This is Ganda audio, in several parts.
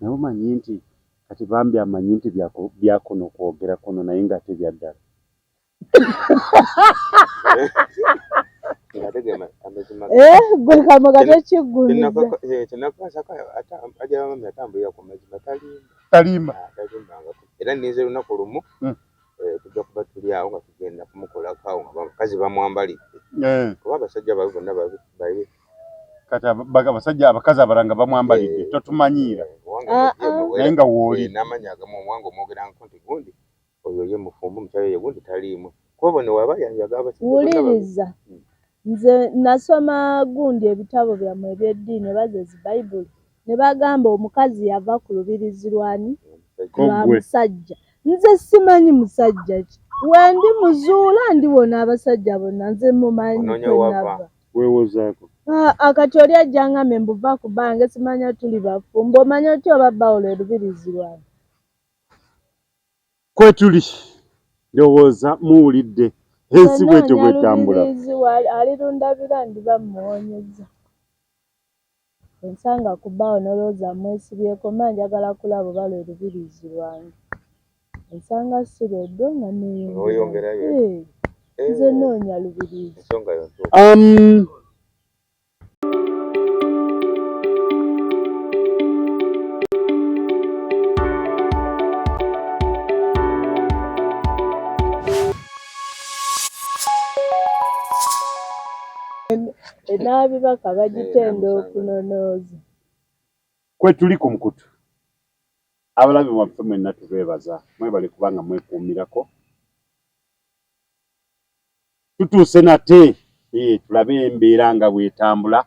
naye omanyi nti kati bambi amanyi nti byakono kwogera kono naye nga tebyaddala. Gwe kamoga tekiggundiza. Talimba. Era nize lunaku lumu tujja kuba tuli awo nga tugenda kumukolako awo nga bakazi bamwambalidde. Kuba abasajja babe bonna babe. Kati abakazi abalanga bamwambalidde totumanyiira. Naye nga wooli. N'amanya agamu omwange omwogerangako nti gundi oyo ye mufumbo mukyala ye gundi taliimu. Kuba ne waba yanjaga abasajja. Wuliriza. Nze nasoma gundi ebitabo byammwe eby'eddiini bazezi Bayibuli ne bagamba omukazi yava ku lubirizi lwani lwa musajja. Nze simanyi musajja ki. Wendi muzuula ndiwona abasajja bonna nze mumanyi kwenava. Weewozaako. Akati oli ajja ngambe mbuva ku bange simanya tuli bafumbo omanya otya oba bawula olubirizi lwani. Kwe tuli ndowooza muwulidde ensi bwetyo bwetambula. Alirundabira ndiba muwonyeza. Ensanga kubawo nolowooza mwesibyeko mba njagala kulaba oba lwe lubirizi lwange. Ensanga sireddo nga neeyongerayo. Nze noonya lubirizi. Enaabibaka bagitenda okunonooza. Kwe tuli ku mukutu. Abalabi waffe mwenna tubeebaza mwebale kubanga mwekuumirako. Tutuuse nate tulabe embeera nga bwetambula.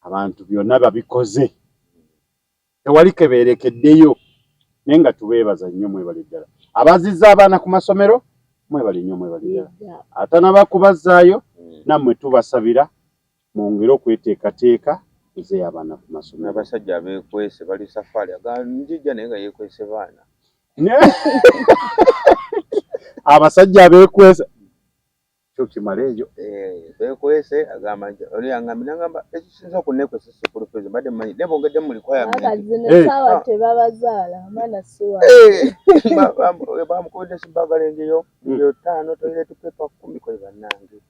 Abantu byonna babikoze. Tewali kebeerekeddeyo naye nga tubeebaza nnyo mwebale ddala. Abazizza abaana ku masomero mwebale nnyo mwebale ddala. Atanabakubazzaayo nammwe tubasabira mwongere okweteekateeka muzeeyo abaana ku masomero. Abasajja abeekwese bali safari njijja naye nga yeekwese baana. Abasajja abeekwese kyo kimala eyo. Beekwese agamba oli yangambi nagamba ekisinza okunneekwesa sikulufeezi mbadde mmanyi ne bongedde mu likwaya ne saawa tebabazaala amaana siwa. Bamukubidde simbagala enjeyo 5 toilet paper 10 kwe bannange.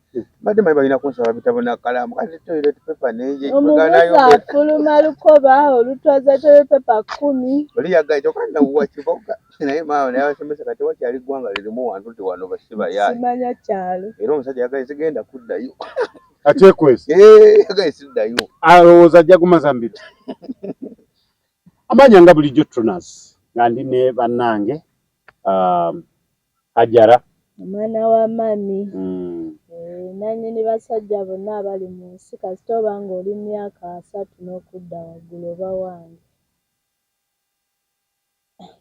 Mbadde manyi balina kunsaba bitabo na kalamu kati toilet paper nenje. Omubuuza afuluma lukoba olutwaza toilet paper 10. Oli yagaye tokanda wa kiboga. Naye maawe naye abasomesa kati wakyali ggwanga lirimu wantu ti wano basiba yaani. Simanya kyalo. Era omusajja yagaye sigenda kuddayo. Ateekwese. Yagaye siddayo. Alowooza ajja kumazambira. Amanya nga bulijjo Tunas nga ndi ne bannange Hajara. Omwana wa mami. Nannyini basajja bonna abali mu nsi kasita oba ng'oli myaka 3 n'okudda waggulu oba wange.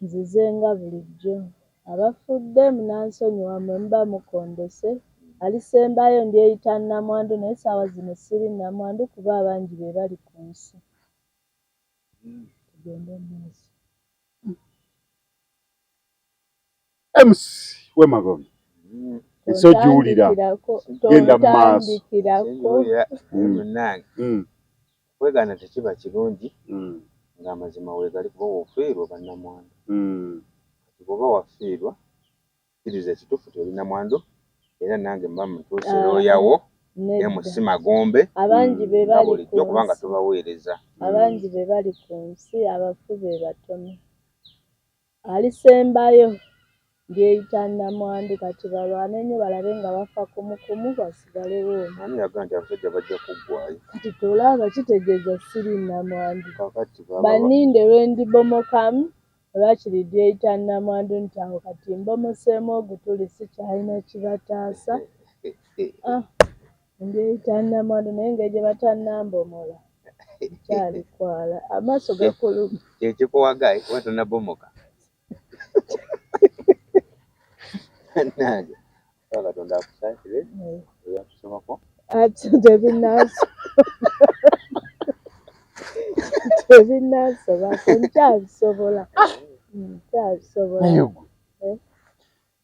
Nzize nga bulijjo. Abafudde munansonyiwa mwe muba mukondose. Alisembayo ndyeyita nnamwandu naye essaawa zino siri nnamwandu kuba abangi be bali ku nsi. Tugende maaso. MC Wemagombe. Ensi ogiwulira. Genda mu maaso. Munnange. Kwegaana tekiba kirungi ng'amazima weegali kuba woofiirwa bannamwandu. Bw'oba wafiirwa kkiriza ekituufu ti oli nnamwandu era nange mba mutuuse looyawo ne Musimagombe abangi be bali bulijjo kubanga tubaweereza. Abangi be bali ku nsi abafu be batono. Alisembayo ndyeyita nnamwandu kati balwane nnyo balabe nga bafa kumukumu basigalewo. Ani yagamba nti abasajja bajja kuggwaayo? Kati tolaba kitegeeza siri nnamwandu. Banninde lwendibomokamu olwakiri ndyeyita nnamwandu nti awo kati mbomoseemu ogutuli sikyalina kibataasa. Ndyeyita nnamwandu naye engeri gye batannambomola kyali kwala amaaso gakuluma. Kyekikuwagaye kuba tonnabomoka. Nange Katonda akusaasire eyakusomako. Ate tebinaasobako nkyabisobola. Naye gwe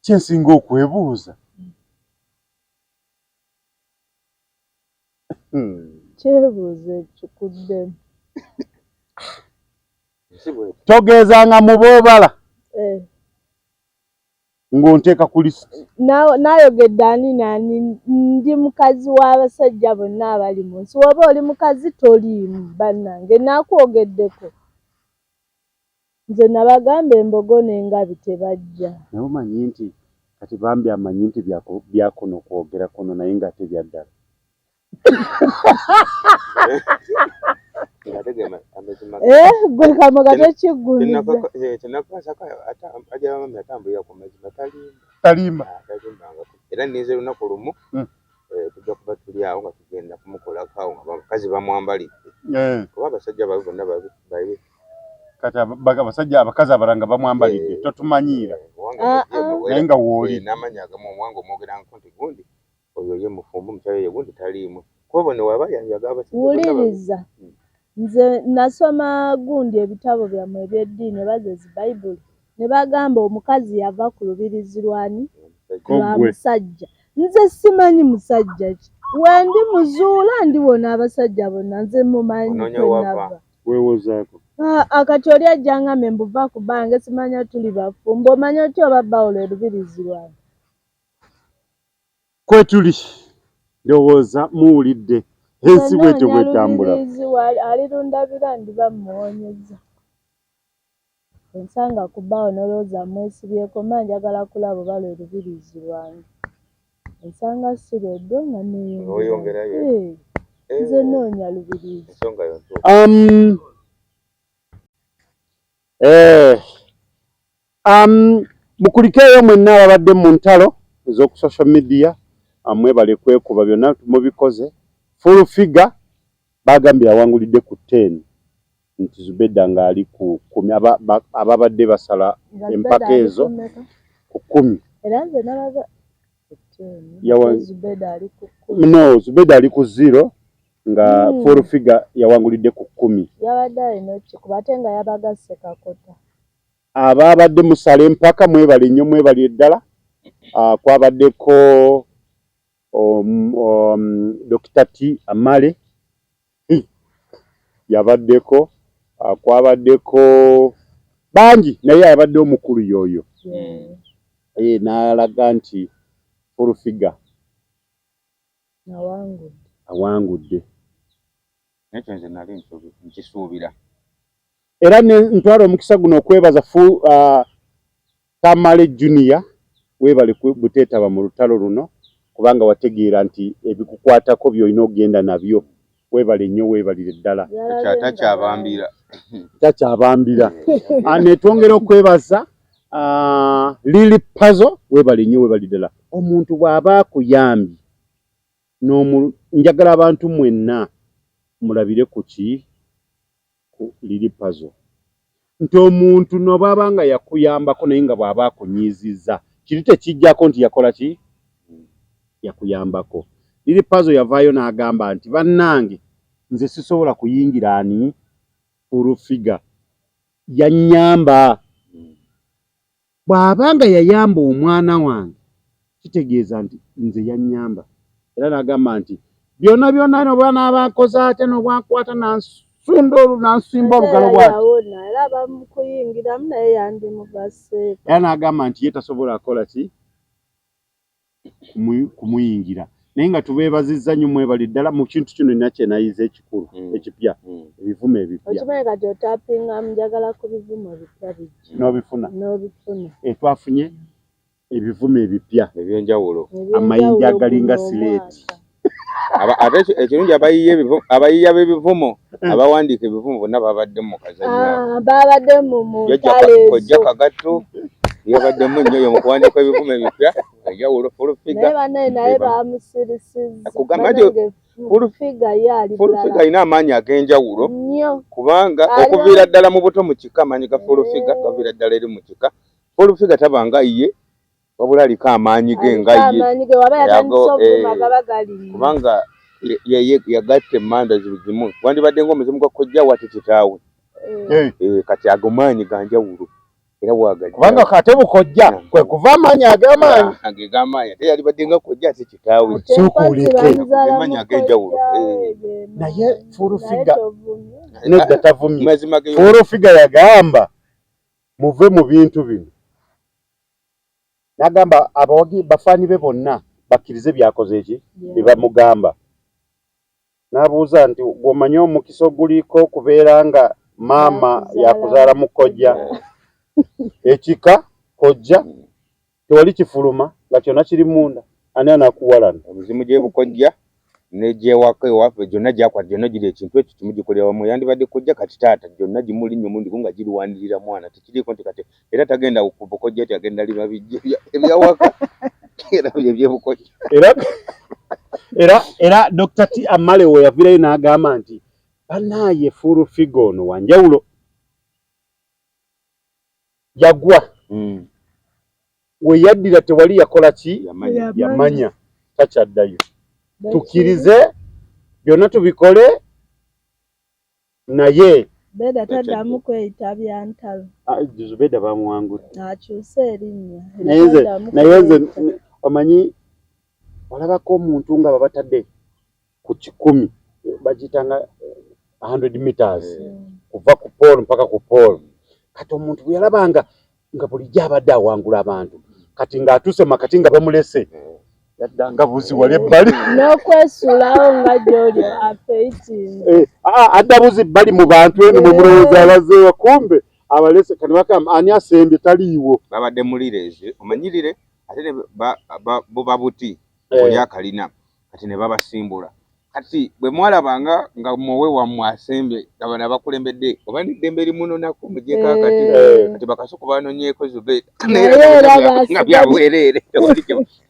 kyensinga okwebuuza. Kyebuuzo ekikuddemu. togezanga mu boobala ng'onteeka ku lisiti. Naayogedde ani nani ndi mukazi w'abasajja bonna abali mu nsi. Oba oli mukazi toliimu bannange naakwogeddeko. Nze nabagamba embogo n'engabi tebajja. Naye omanyi nti kati bambi amanyi nti byakono kwogera kono naye nga tebya ddala. Gwe kamoga tekiggumiza. Talimba. Era nnize lunaku lumu tujja kuba tuli awo nga tugenda kumukolako awo nga bakazi bamwambalidde. Kuba abasajja babe bonna babe. Kati abakazi abalanga bamwambalidde totumanyiira. Naye nga wooli. N'amanya agamu omwanga omwogera nti gundi oyo ye mufumbo mukyala ye gundi taliimu. Kuba ne waba yanjaga abasajja. Wuliriza. Nze nasoma gundi ebitabo byammwe eby'eddiini bazezi Bayibuli ne bagamba omukazi yava ku lubirizi lwani lwa musajja. Nze simanyi musajja ki. Wendi muzuula ndiwona abasajja bonna nze mumanyi kwenava. Weewozaako. Akati oli ajja ngambe mbuva ku bange simanya tuli bafumbo omanya otya oba bawula olubirizi lwani. Kwe tuli ndowooza muwulidde. Ensi bwetyo bwetambula. Alirundabira ndiba muwonyeza. Ensanga kubawo nolowooza mwesibyeko mba njagala kulaba oba lwe lubirizi lwange. Ensanga si lweddo nga neeyongerayo. Nze noonya lubirizi. Mukulikeeyo mwenna ababadde mu ntalo ez'oku social media mwebale kwekuba byonna mubikoze. Full figure bagambye yawangulidde ku 10 nti Zubeda ng'ali ku 10 ababadde basala empaka ezo ku 10. Era nze nabaga Zubeda ali ku 10. No, Zubeda ali ku 0 nga full figure yawangulidde ku 10. Yabadde alina ki kuba ate nga yabagasse kakota. Ababadde musala empaka mwebale nnyo mwebale ddala. Kwabaddeko Dr. T. Amale yabaddeko, kwabaddeko bangi naye abadde omukulu yoyo. N'alaga nti full figure awangudde. Nekyo nze nali nkisuubira. Era ne ntwala omukisa guno okwebaza Kamale Junior weebale buteetaba mu lutalo luno kubanga wategeera nti ebikukwatako by'olina ogenda nabyo. Weebale nnyo weebalire ddala. Takyabambira. Netwongera okwebaza Lili Puzzle weebale nnyo weebale ddala. Omuntu bw'aba akuyambye njagala abantu mwenna mulabire ku Lili Puzzle. Nti omuntu n'obw'aba nga yakuyambako naye nga bw'aba akunyiizizza kiri tekijjako nti yakola ki? Yakuyambako. Lili Puzzle yavaayo n'agamba nti bannange nze sisobola kuyingira ani full figure. Yannyamba. Bw'aba nga yayamba omwana wange kitegeeza nti nze yannyamba. Era n'agamba nti byonna byonna n'obwana bakoze ate n'obwakwata nansimba olugalo bw'ati. Era bamukuyingiramu naye yandimugase. Era n'agamba nti ye tasobola kukola ki? Kumuyingira. Naye nga tubeebazizza nnyo mwebali ddala mu kintu kino nakye nayize ekikulu ekipya ebivumo ebipya. Okimanyi kati otapinga njagala ku bivumo ebipya bijja. N'obifuna. Twafunye ebivumo ebipya eby'enjawulo. Amayinja agalinga sileeti. Ate ekirungi abayiiya b'ebivumo abawandiika ebivumo bonna babadde mu kazanyo. Babadde mu ntalo Kojja Kagatto yabaddemu nnyo yo mu kuwandiika ebivumo ebipya enjawulo full figure. Naye bamusirisizza. Akugamba nti full figure alina amaanyi ag'enjawulo kubanga okuviira ddala mu buto mu kika amaanyi ga full figure gaviira ddala eri mu kika. Full figure tabanga ye wabula aliko amaanyi ge nga ye. Kubanga yagatta emmanda zimu wandibadde ng'omuzimu gwa kojja wate kitaawe. Kati ago maanyi ga njawulo. era wagaja kubanga katebo kojja kwe kuva amaanyi ag'amaanyi ate yali badde nga kojja ate kitaawe sukuuleke amaanyi ag'enjawulo naye furufiga nedda tavumye furufiga yagamba muve mu bintu bino nagamba abawagi bafaani be bonna bakkirize byakoze eki bebamugamba nabuuza nti gwomanyi omukisa oguliko kubeera nga maama yakuzaala mu kojja ekika kojja tewali kifuluma nga kyonna kiri munda ani anakuwalana omuzimu gyebukojja nejewaka ewaffe gyonna gyakwata gyonna giri ekintu ekyo kimugikolera wamu yandibadde kojja kati taata gyonna gimuli nnyo mundi nga giriwanirira mwana tekiriiko nti kati era tagenda kubukojja ti agenda lima bijja ebyawaka era byebukojja era Dr. T Amale we yavirayo n'agamba nti bannaaye furufiga ono wanjawulo yagwa we yaddira tewali yakola ki yamanya takyaddayo tukkirize byonna tubikole naye Beda taddamu kweyita byantalo Zubeda bamuwangudde akyuse erinnya naye nze omanyi olabako omuntu nga babatadde ku 100 bagitanga 100 meters kuva ku pole mpaka ku pole kati omuntu bwe yalabanga nga bulijjo abadde awangula abantu kati ng'atuuse makati nga bamulese yaddanga buzi wali ebbali n'okwesuulawo nga gy'oli afeitinga adda buzi bbali mu bantu eno mwe mulowooza abazeewa kumbe abalese kati bakamba ani asembye taliiwo babadde mulireze omanyirire ate buba buti oli akalina kati ne babasimbula kati bwe mwalabanga nga mwowe wammwe asembye abana bakulembedde oba n'eddembe limunonako mugyeko akati kati bakasuku banonyeeko Zubeda nga byabwereere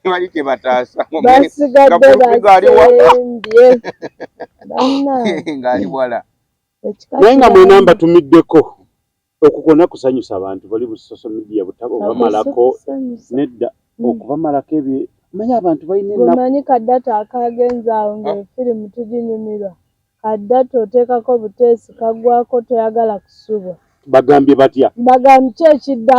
tewali kye bataasa basigadde basembye ng'ali wala naye nga mwenamba tumiddeko okukona kusanyusa abantu bali bu social media butabo bamalako nedda okubamalako ebyo manyi abantu balina ennaku manyi kaddata akagenzaawo ng'efirimu tuginyumirwa kaddata oteekako buteesi kaggwako toyagala kusubwa bagambye batya bagambye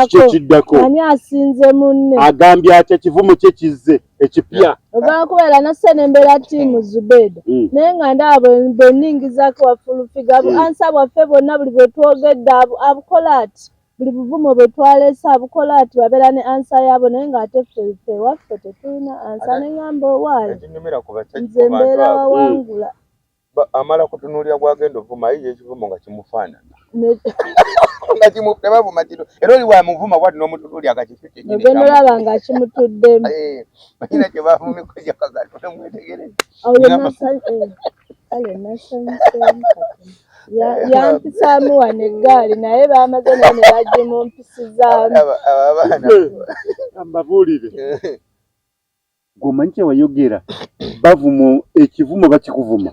kyekiddako ani asinze munne agambye atya kivumu kye kizze ekipya ogala kubeera nasenembera ttiimu Zubeda naye nga ndaba bwe nningizaako wafulufiga ansa bwaffe bwonna buli bwe twogedde abukola ati buli buvumo bwe twaleese abukola ati babeera ne ansa yaabo naye ng'ate ffe waffe tetulina ansa ne ngamba owaayo nze mbeera wawangula amala kutunuulira gwagenda ovuma ayiye ekivumo nga kimufaanana nga tebavuma kino era oli wamuvuma bwati n'omutunuuli akakifiki ogenda olaba nga kimutuddemu balina kye bavumiko jakagato nemwetegereza kale nasanyuseemu yampisaamu wano eggaali naye baamaze naye ne bagimumpisizamu abaana mbabuulire gwomanyi kyewayogera bavumo ekivumo bakikuvuma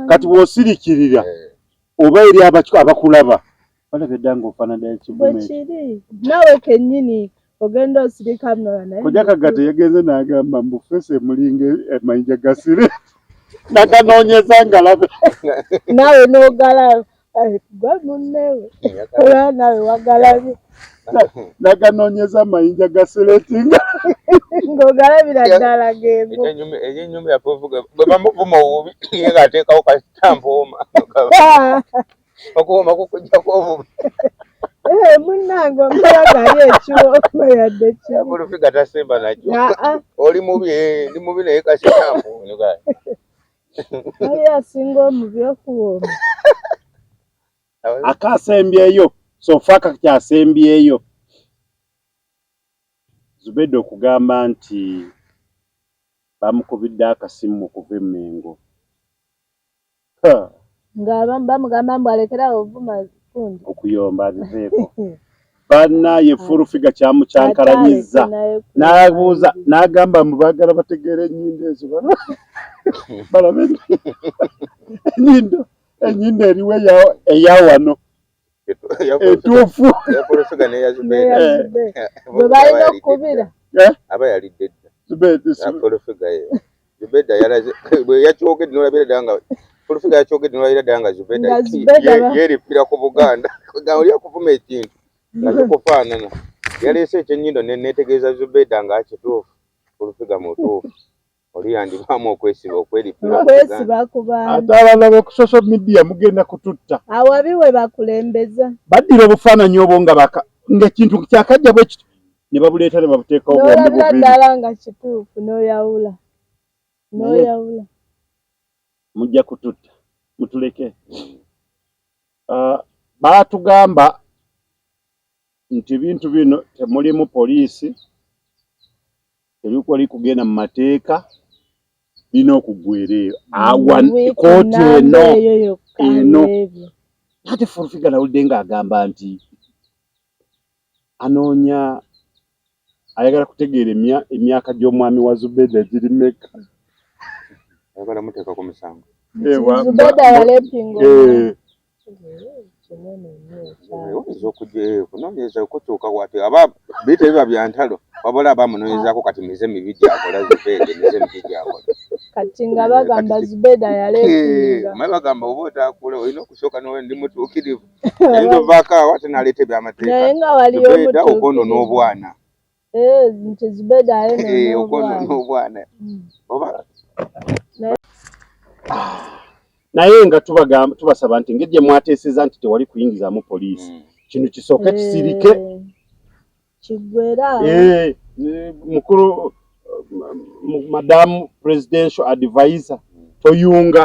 kati bw'osirikirira oba eri abakulaba balaba edda ng'ofaanana ekivumo bwekiri nawe kennyini ogenda osirika mnola naye kojja kagato yagenze n'agamba mbufeese mulinga amayinja gasire nakanoonyeza ngalabe nawe n'ogalaba gwe munnewe oba nawe wagalabye nakanoonyeza amayinja gasiretinga ng'ogalabira ddala geego ennyumba yafuvuga bwe bamuvuma obubi ye ng'ateekawo katampooma okuwoma kukujjako obubi munnange omala gali ekiwoma yadde Furufiga tasemba nakyo oli mubi ndi mubi naye kasitampo naye asinga omubi okuwoma akasembyeyo sofa kakyasembyeyo Zubeda okugamba nti bamukubidde akasimu okuva e Mengo ng'abamu bamugamba mbu alekerawo ovuma kundi okuyomba abiveeko bannaye Furufiga kyamukyankalanyizza n'abuuza n'agamba mbu baagala bategeera ennyindo ezo balabe ennyindo eriwo eya wano entuufu bwe balina okukubira aba yalidde dda Zubeda yalaze bwe yakyogedde n'olabira ddala nga Furufiga yakyogedde n'olabira ddala nga Zubeda yeeripira ku Buganda oli akuvuma ekintu Nakufaanana yaleese ekyenyindo neetegeeza Zubeda ng'akituufu olufiga mutuufu oli yandivaamu okwesiba okwesiba ku bantu ate abalaba ku social media mugenda kututta awabi we bakulembeza baddira obufaananyi obwo ng'ekintu kyakajja bwe kiti ne babuleeta ne babuteekawo bombi n'olabira ddala nga kituufu n'oyawula mujja kututta mutuleke baatugamba nti ebintu bino temulimu poliisi terikoli kugenda mu mateeka birina okuggwereeyo kooti eno ate Furufiga nawulidde ng'agamba nti anoonya ayagala kutegeera emyaka gy'omwami wa Zubeda giri mmeka ayagala muteeka ku musango Zubeda yalepinga oyinza okujja kunoonyereza okukyuka kwate aba biyita biba bya ntalo wabula abamunoonyezaako kati mize mibi gyakola Zubeda mize mibi gyakola kati nga bagamba Zubeda yalepinga maye bagamba oba otaakula olina okusooka nowe ndi mutuukirivu ayinza ovaako awo ate n'aleeta ebyamateeka naye nga waliyo Zubeda okwonoona obwana nti Zubeda okwonoona obwana oba naye nga tubasaba nti ng'egye mwateeseza nti tewali kuyingizaamu poliisi kino kisooke kisirike kiggwera mukulu madamu presidential advisor toyunga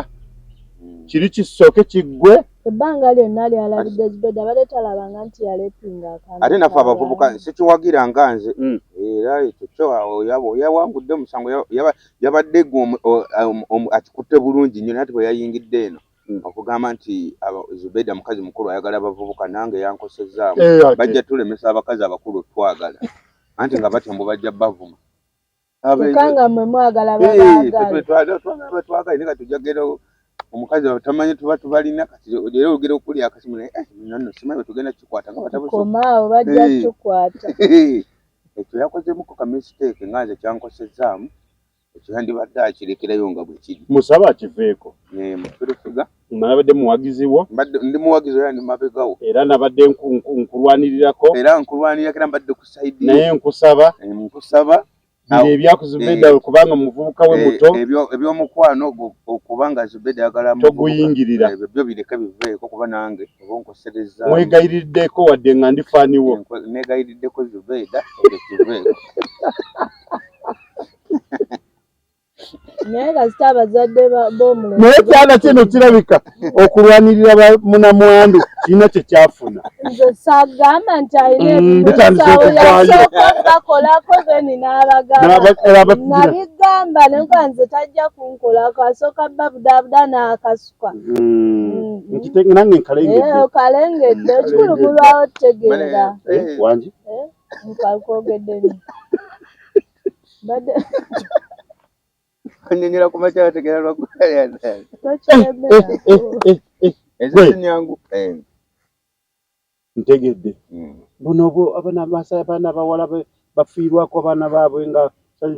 kiri kisooke kiggwe ebbanga lyonna lyalabidde Zubeda badde talabanga nti yalepinga akantu ate naffe abavubuka sikiwagira nga nze era ekyo yawangudde omusango yabadde akikutte bulungi nnyo naye bwe yayingidde eno okugamba nti Zubeda mukazi mukulu ayagala abavubuka nange yankosezaamu bajja tulemesa abakazi abakulu twagala anti nga batya mbu bajja bavuma kanga mwe mwagala twagala naye kati ojja genda omukazi tamanyi tuba tubalina kati era ogera okulya akasimu naye nno simanyi bwe tugenda kikwata nga batabukomaawo bajja kikwata ekyo yakozemuko ka mistake nga nze kyankosezaamu ekyo yandibadde akirekerayo nga bwe kiri musaba akiveeko Furufiga nabadde muwagiziwo ndi muwagizi era ndi mabegawo era nabadde nkulwanirirako era nkulwanirira era mbadde ku saidi naye nkusaba bino ebyaku Zubeda kubanga muvubuka we muto ebyomukwano okubanga Zubeda yagala toguyingirira ebyo bireke biveeko kuba nange oba onkosereza mwegayiriddeko wadde nga ndifaaniwo negayiriddeko Zubeda ekyo kiveeko naye kasita abazadde b'omulembe naye kyana kino kirabika okulwanirira munamwandu kirina kyekyafuna nze saagamba nti alina bitandise yasooka bakolako beni n'abagamba nabigamba nenga nze tajja kunkolako asooka babudaabuda n'akasuka nange nkalengedde kalengedde ekikulugulwawo tutegeera wangi nkakwogedde nyo badde anyonyera ku makya ategeera lwaggwalya ddala ezisinyangu ntegedde buno abaana bawala bafiirwako abaana baabwe nga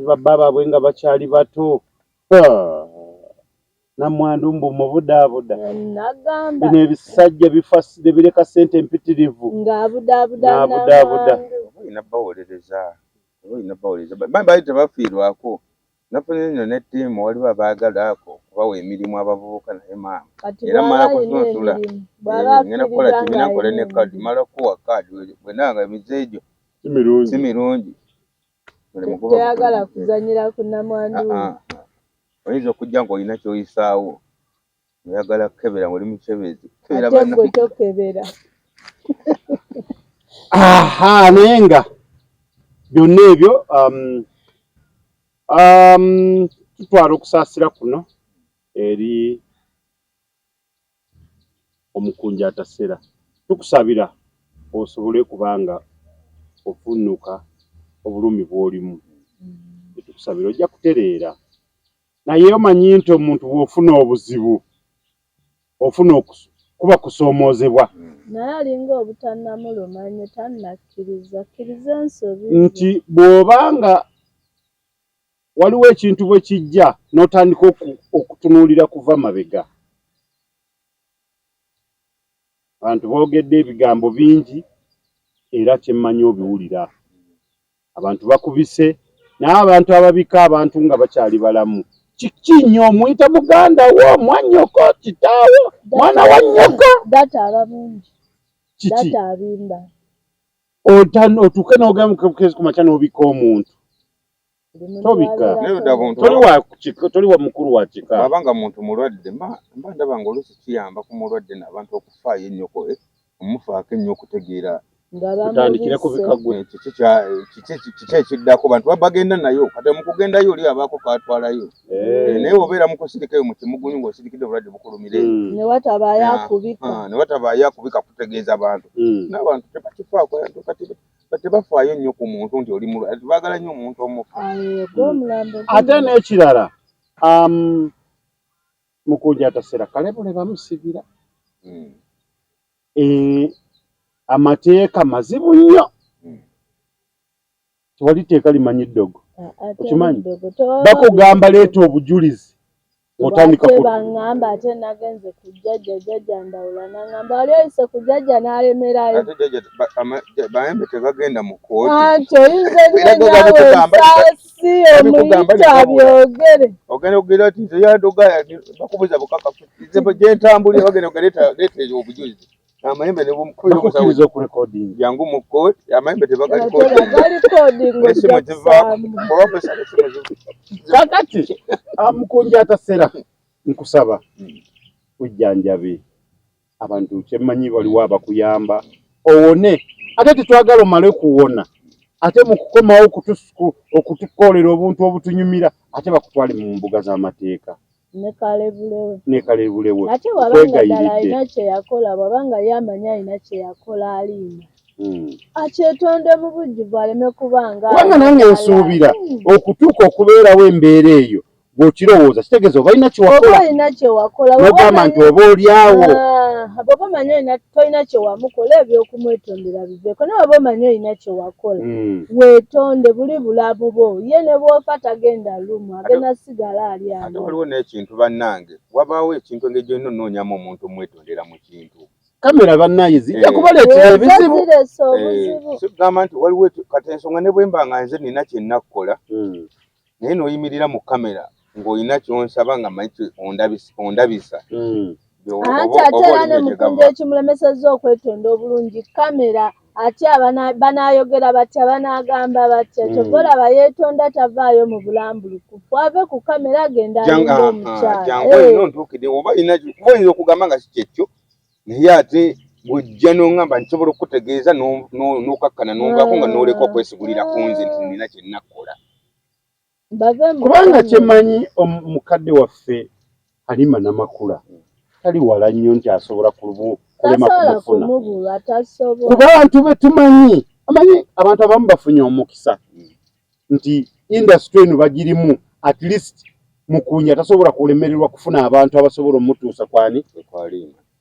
babba baabwe nga bakyali bato namwandu mbu mubudaabuda bino ebisajja bireka ssente mpitirivu ng'abudaabuda olina bawuliriza baali tebafiirwako nafunye nno ne ttiimu waliwo abaagalako okubawa emirimu abavubuka naye maama era mala kusunsula ngenda kukola kibiina nkole ne kaadi mala kuwa kaadi bwenanga emize egyo si mirungi teyagala kuzanyira ku namwandu oyinza okujja ng'olina kyoyisaawo oyagala kukebera ng'oli mukebezi ate gwe tokebera naye nga byonna ebyo tutwala okusaasira kuno eri omukunja atasera tukusabira osobole kubanga ofunnuka obulumi bw'olimu tukusabira ojja kutereera naye omanyi nti omuntu bw'ofuna obuzibu ofuna kuba kusoomoozebwa naye alinga obutannamulumanye tannakkiriza ensobi nti bw'obanga waliwo ekintu bwe kijja n'otandika okutunuulira kuva mabega abantu boogedde ebigambo bingi era kyemmanyi obiwulira abantu bakubise n'abantu ababika abantu nga bakyali balamu kikinyo omuyita muganda wo mwanyoko kitaawo mwana wa nnyoko data abamungi kiki data abimba otuuke n'ogenda mukezi ku makya n'obika omuntu tobika toli wa mukulu wa kika abanga muntu mulwadde mba ndaba nga oluusi kiyamba ku mulwadde n'abantu okufaayo ennyo omufaako ennyo okutegeera tutandikire ku bikagwe kiki ekiddako bantu bagenda nayo kati mukugendayo oli abaako katwalayo naye obeera mukusirikayo mu kimugunyu ng'osirikidde obulwadde bukulumire ne watabaayo akubika kutegeeza abantu n'abantu tebakifaako kati tebafaayo nnyo ku muntu nti oli mulwadde baagala nnyo omuntu omufu ate n'ekirala Mukunjata Sera Kalebule bamusibira amateeka mazibu nnyo tewali teeka limanyi ddogo okimanyi bakugamba leeta obujulizi otandika baŋŋamba ate nagenze ku jjajja Ndawula n'aŋŋamba wali oyise ku jjajja n'alemerayo bayembe tebagenda mu kooti anti oyinza ennyo ensaasi omuyita byogere ogenda okugera ati nze yadogaya bakubuza bukakafu gyentambulira bagenda leeta obujulizi amayembe bakukiriza okurekodinga jangu mu kooti amayembe kakati Mukunjata Sera nkusaba ojjanjabe abantu kyemmanyi waliwo abakuyamba owone ate tetwagala omale kuwona ate mu kukomawo okutukolera obuntu obutunyumira ate bakutwale mu mbuga z'amateeka nekalebulewe ate wabanga ddala alina kye yakola wabanga yamanya alina kye yakola aliina akyetonde mu bujjuvu aleme kubanga nange nsuubira okutuuka okubeerawo embeera eyo bw'okirowooza kitegeeza oba alina kye wakola nogamba nti oba olyawo bw'oba omanyi tolina kye wamukola ebyokumwetondera biveeko naye oba omanyi olina kye wakola weetonde buli bulamu bwo ye ne bw'ofa tagenda lumu agenda sigala ali ate waliwo n'ekintu bannange wabaawo ekintu engeri gy'onoonyamu omuntu omwetondera mu kintu kamera bannaye zijja kubaleetera ebizibu sigamba nti waliwo kati ensonga ne bwe mba nga nze nina kye nnakukola naye n'oyimirira mu kamera ng'olina ky'onsaba nga manyi ondabisa anti ate era ne Mukunja ekimulemesezza okwetonda obulungi kamera ate banaayogera batya banaagamba batya kyova olaba yeetonda tavaayo mu bulambulukufu ave ku kamera agenda alinda omukyala jangu olina ontuukidde oba oyinza okugamba nga si kyekyo naye ate bw'ojja n'oŋŋamba nsobola okukutegeeza n'okakkana n'ovaako nga n'oleka okwesigulira ku nze nti nina kye nnakukola kubanga kyemmanyi omukadde waffe Halima Namakula tali wala nnyo nti asobola kulema kumufuna ku bantu be tumanyi abantu abamu bafunye omukisa nti indasitule eno bagirimu at least Mukunja tasobola kulemererwa kufuna abantu abasobola omutuusa kwani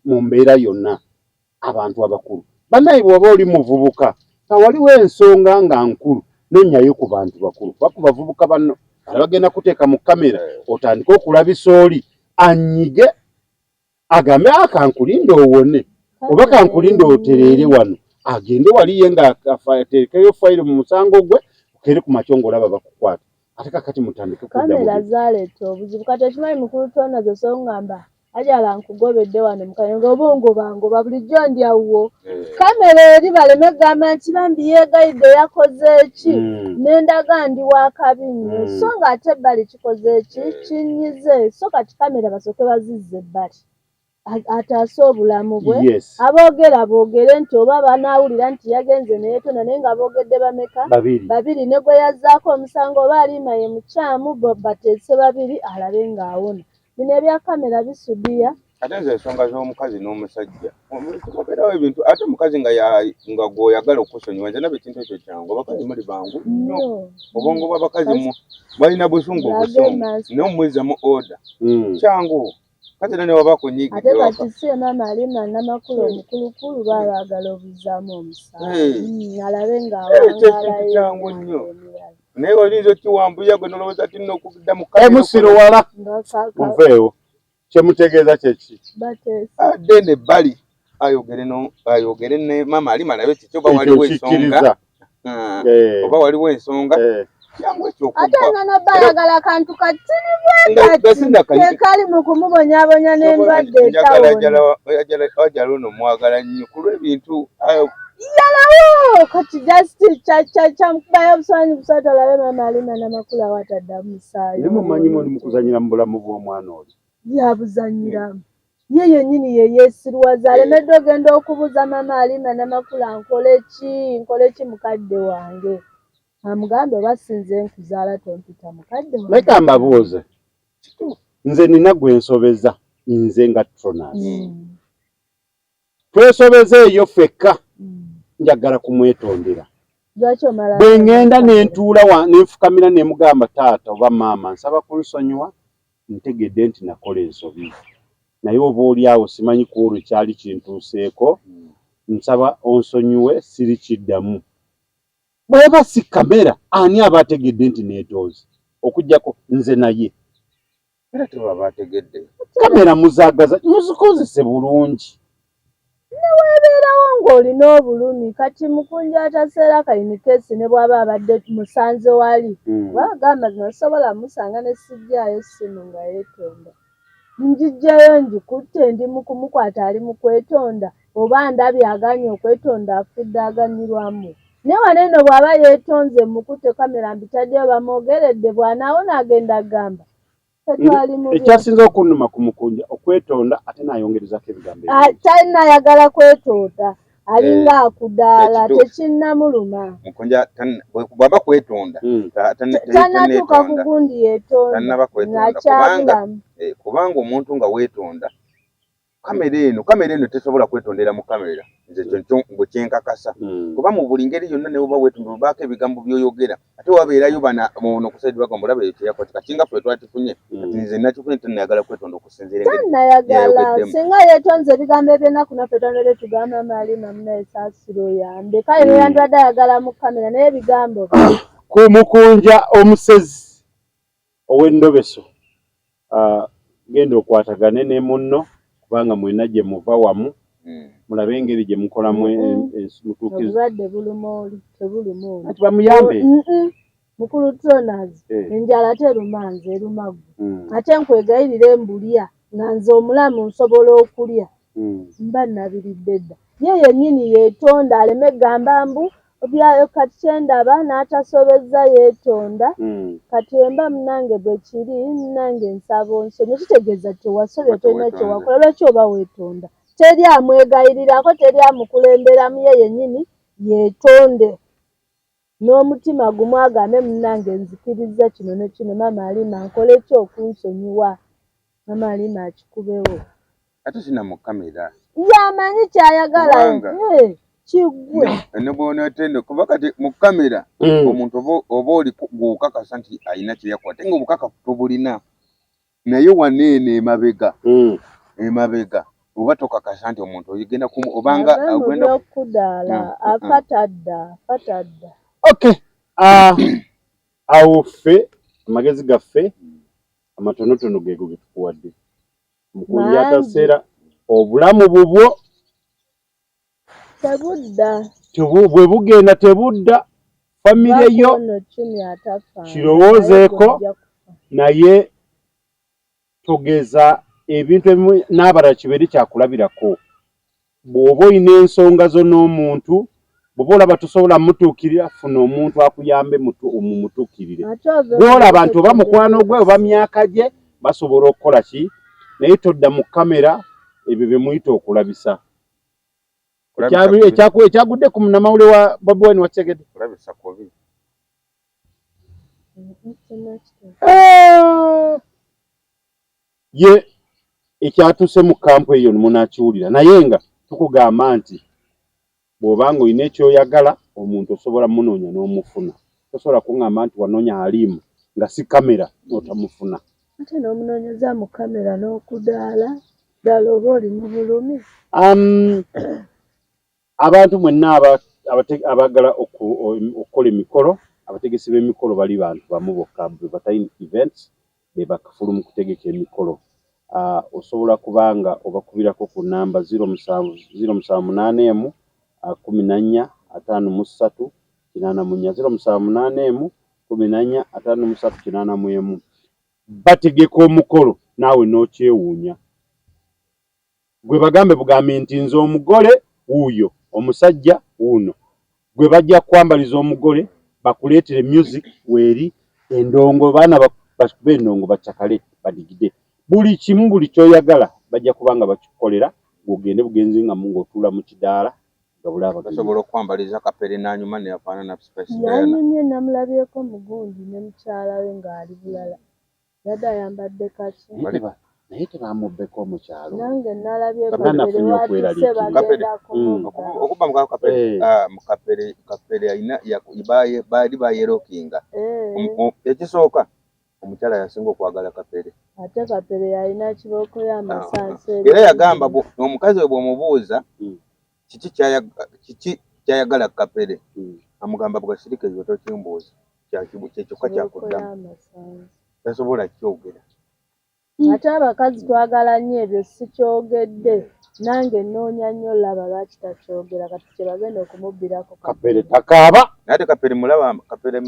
mu mbeera yonna abantu abakulu bannaye bw'oba oli muvubuka waliwo ensonga nga nkulu nonnyayo ku bantu bakulu baku bavubuka banno bagenda kuteeka mu kamera otandike okulabisa oli anyige agambe akankulinde owone oba kankulinde otereere wano agende waliye nga ateekeyo fayiro mu musango gwe okere ku makyo ng'olaba bakukwata ate kakati mutandike kamera zaleeta obuzibu kati ekimanyi mukulu tonazo soŋŋamba ajala nkugobedde wano mukanyango obungobangoba bulijjo ndyawo kamera eri baleme gamba nti bambi yeegayidde yakoze eki nendaga ndi wakabi nnyo so nga ate ebbali kikoze eki kinyize so kati kamera basooke bazizza ebbali ataase obulamu bwe aboogera boogere nti oba banaawulira nti yagenze neyeetona naye nga boogedde bameka babiri ne gwe yazzaako omusango oba Halima ye mukyamu bateese babiri alabe ng'awona bino ebya kamera bisudiya ate nze ensonga z'omukazi n'omusajja obeerawo ebintu ate omukazi nga gw'oyagala okusonyiwa nze naba ekintu ekyo kyangu abakazi muli bangu nnyo obwongo bw'abakazi balina busungu naye omwizzamu oda kyangu kati era ne waba kunyiga ate kati si maama Halima Namakula omukulukulu baagala obuzzaamu omusango alabe ng'awangaalayo kyangu nnyo naye olinza okiwambuya gwe nolowooza ti nno okugidda mu musiro wala muveewo kyemutegeeza kyeki bateese adde ne bbali ayogere ne mama ali malabe kikyo ba waliwo ensonga oba waliwo ensonga kyangwe ekyokuba ate nono bayagala kantu katini bwekati kali mu kumubonyabonya n'endwadde ajala ono mwagala nnyo ku lw'ebintu yalawo kati just kyamukubayo obusobanyi busatu olabe mama alina n'amakulu awataddamu musaayi ne mumanyi muli mu kuzanyira mu bulamu bw'omwana oli yabuzanyiramu ye yennyini ye yeesirwaza alemedde ogenda okubuuza mama alina n'amakulu nkole ki mukadde wange amugambe oba sinze nkuzaala tompita mukadde wange leka mbabuuze nze nina gwe nsobeza nze nga Tronas twesobeze eyo ffekka njagala kumwetondera bwe ŋŋenda ne ntuula nenfukamira ne mugamba taata oba maama nsaba kunsonyiwa ntegedde nti nakola ensobi naye oba oli awo simanyi ku olwo kyali kintuuseeko nsaba onsonyiwe siri kiddamu bw'eba si kamera ani aba ategedde nti neetoozi okuggyako nze naye era tebaba ategedde kamera muzaagaza muzikozese bulungi neweebeerawo ng'olina obulumi kati mukunja ataseera kayinikeesi ne bw'aba abadde musanze wali bagamba nasobola musanga ne sijjaayo ssimu nga yeetonda njijjayo njikutte ndi mu kumukwata ali mu kwetonda oba ndabye aganye okwetonda afudde aganyirwamu naye wano eno bw'aba yeetonze mukutte kamera mbitaddeyo bamwogeredde bw'anaawo n'agenda agamba ekyasinza okunnuma ku mukunja okwetonda ate n'ayongerezako ebigambo talinayagala kwetonda alinga akudaala tekinnamuluma mukunja bw'aba kwetonda tanatuuka ku gundi yeetonda ng'akyabulamu kubanga omuntu nga weetonda kamera eno tesobola kwetondera mu kamera nze kyo bwe kyenkakasa kuba mu buli ngeri yonna ne oba weetonda obaako ebigambo by'oyogera ate wabeerayo ono okusaidi bagamba olaba ekyo yakwati kakinga ffe twatifunye kati nze nakifunye tannayagala kwetonda okusinziira tannayagala singa yeetonze ebigambo ebyennaku naffe tondere tugamba maalima munaesaasiro oyambe kale noyandwadde ayagala mu kamera naye ebigambo ku mukunja omusezi ow'endobeso genda okwatagane ne munno kubanga mwena gye muva wamu mulabe engeri gye mukolamu mutuukiriza obulwadde buluma oli tebuluma oli ati bamuyambe mukulu Tronas enjala teruma nze eruma ggwe ate nkwegayirira embulya nga nze omulamu nsobola okulya mba nabiridde dda ye yennyini yeetonda aleme gamba mbu obyayo kati kyendaba n'atasobezza yeetonda kati emba munange bwe kiri nange nsaba onsonyi kitegeeza tewasobya tolina kyewakola lwaki oba weetonda teri amwegayirirako teri amukulemberamu ye yennyini yeetonde n'omutima gumu agambe munange nzikiriza kino ne kino mama alima nkole ki okunsonyiwa mama alima akikubewo ate sina mu kamera yamanyi kyayagala kiggwe ne bw'oneetende kuba kati mu kamera omuntu oba oli gw'okakasa nti alina kyeyakwata nga obukakafu tobulina naye waneene emabega oba tokakasa nti omuntu oyigenda obanga agenda okudaala afatadda okay awo ffe amagezi gaffe amatonotono geego ge tukuwadde mukunja ataseera obulamu bubwo tebudda bwe bugenda tebudda famire yo kirowoozeeko naye togeza ebintu ebimu n'abalala kibeere kyakulabirako bw'oba olina ensonga zo n'omuntu bw'oba olaba tosobola mutuukirira funa omuntu akuyambe mumutuukirire gw'olaba nti oba mukwano gwe oba myaka gye basobola okukola ki naye todda mu kamera ebyo bye muyita okulabisa ekyagudde ku munnamawule wa Bobi Wine wakitegedde kulabisa kubi ye ekyatuuse mu kampu eyo munakiwulira naye nga tukugamba nti bw'obanga olina ekyoyagala omuntu osobola munoonya n'omufuna tosobola kuŋŋamba nti wanoonya alimu nga si kamera n'otamufuna ate n'omunoonyeza mu kamera n'okudaala ddala oba oli mu bulumi abantu mwenna abaagala okukola emikolo abategesi b'emikolo bali bantu bamu bokka batalina events be bakafulu mu kutegeka emikolo osobola kubanga obakubirako ku namba 0778 14 53 84 0778 14 53 bategeka omukolo naawe n'okyewuunya. Gwe bagambe bugambe nti nze omugole wuuyo omusajja wuuno, gwe bajja kwambaliza omugole bakuleetere music weeri endongo baana bakube endongo bacakale badigide buli kimu buli kyoyagala bajja kubanga bakikukolera ogende bugenzi nga mungu otuula mu kidaala gabulaba basobola okwambaliza kapere n'anyuma ne yafaanana Spice Diana. Yanyumye namulabyeko mugundi ne mukyala we ng'ali bulala yadda ayambadde kaki naye tebamubbeko omukyalo nange nalabye okuba mukapere alina baali bayerokinga ekisooka omukyala yasinga okwagala kapere ate kapere yalina kibooko y'amasanso era yagamba omukazi we bw'omubuuza kiki kyayagala kapere amugamba bwasirika ekyo tokimbuuza kyekyoka kyakuddamu tasobola kyogera. Ate abakazi twagala nnyo ebyo sikyogedde nange nnoonya nnyo laba lwaki takyogera kati kye bagenda okumubbirako kapere takaaba naye kapere mulaba kapere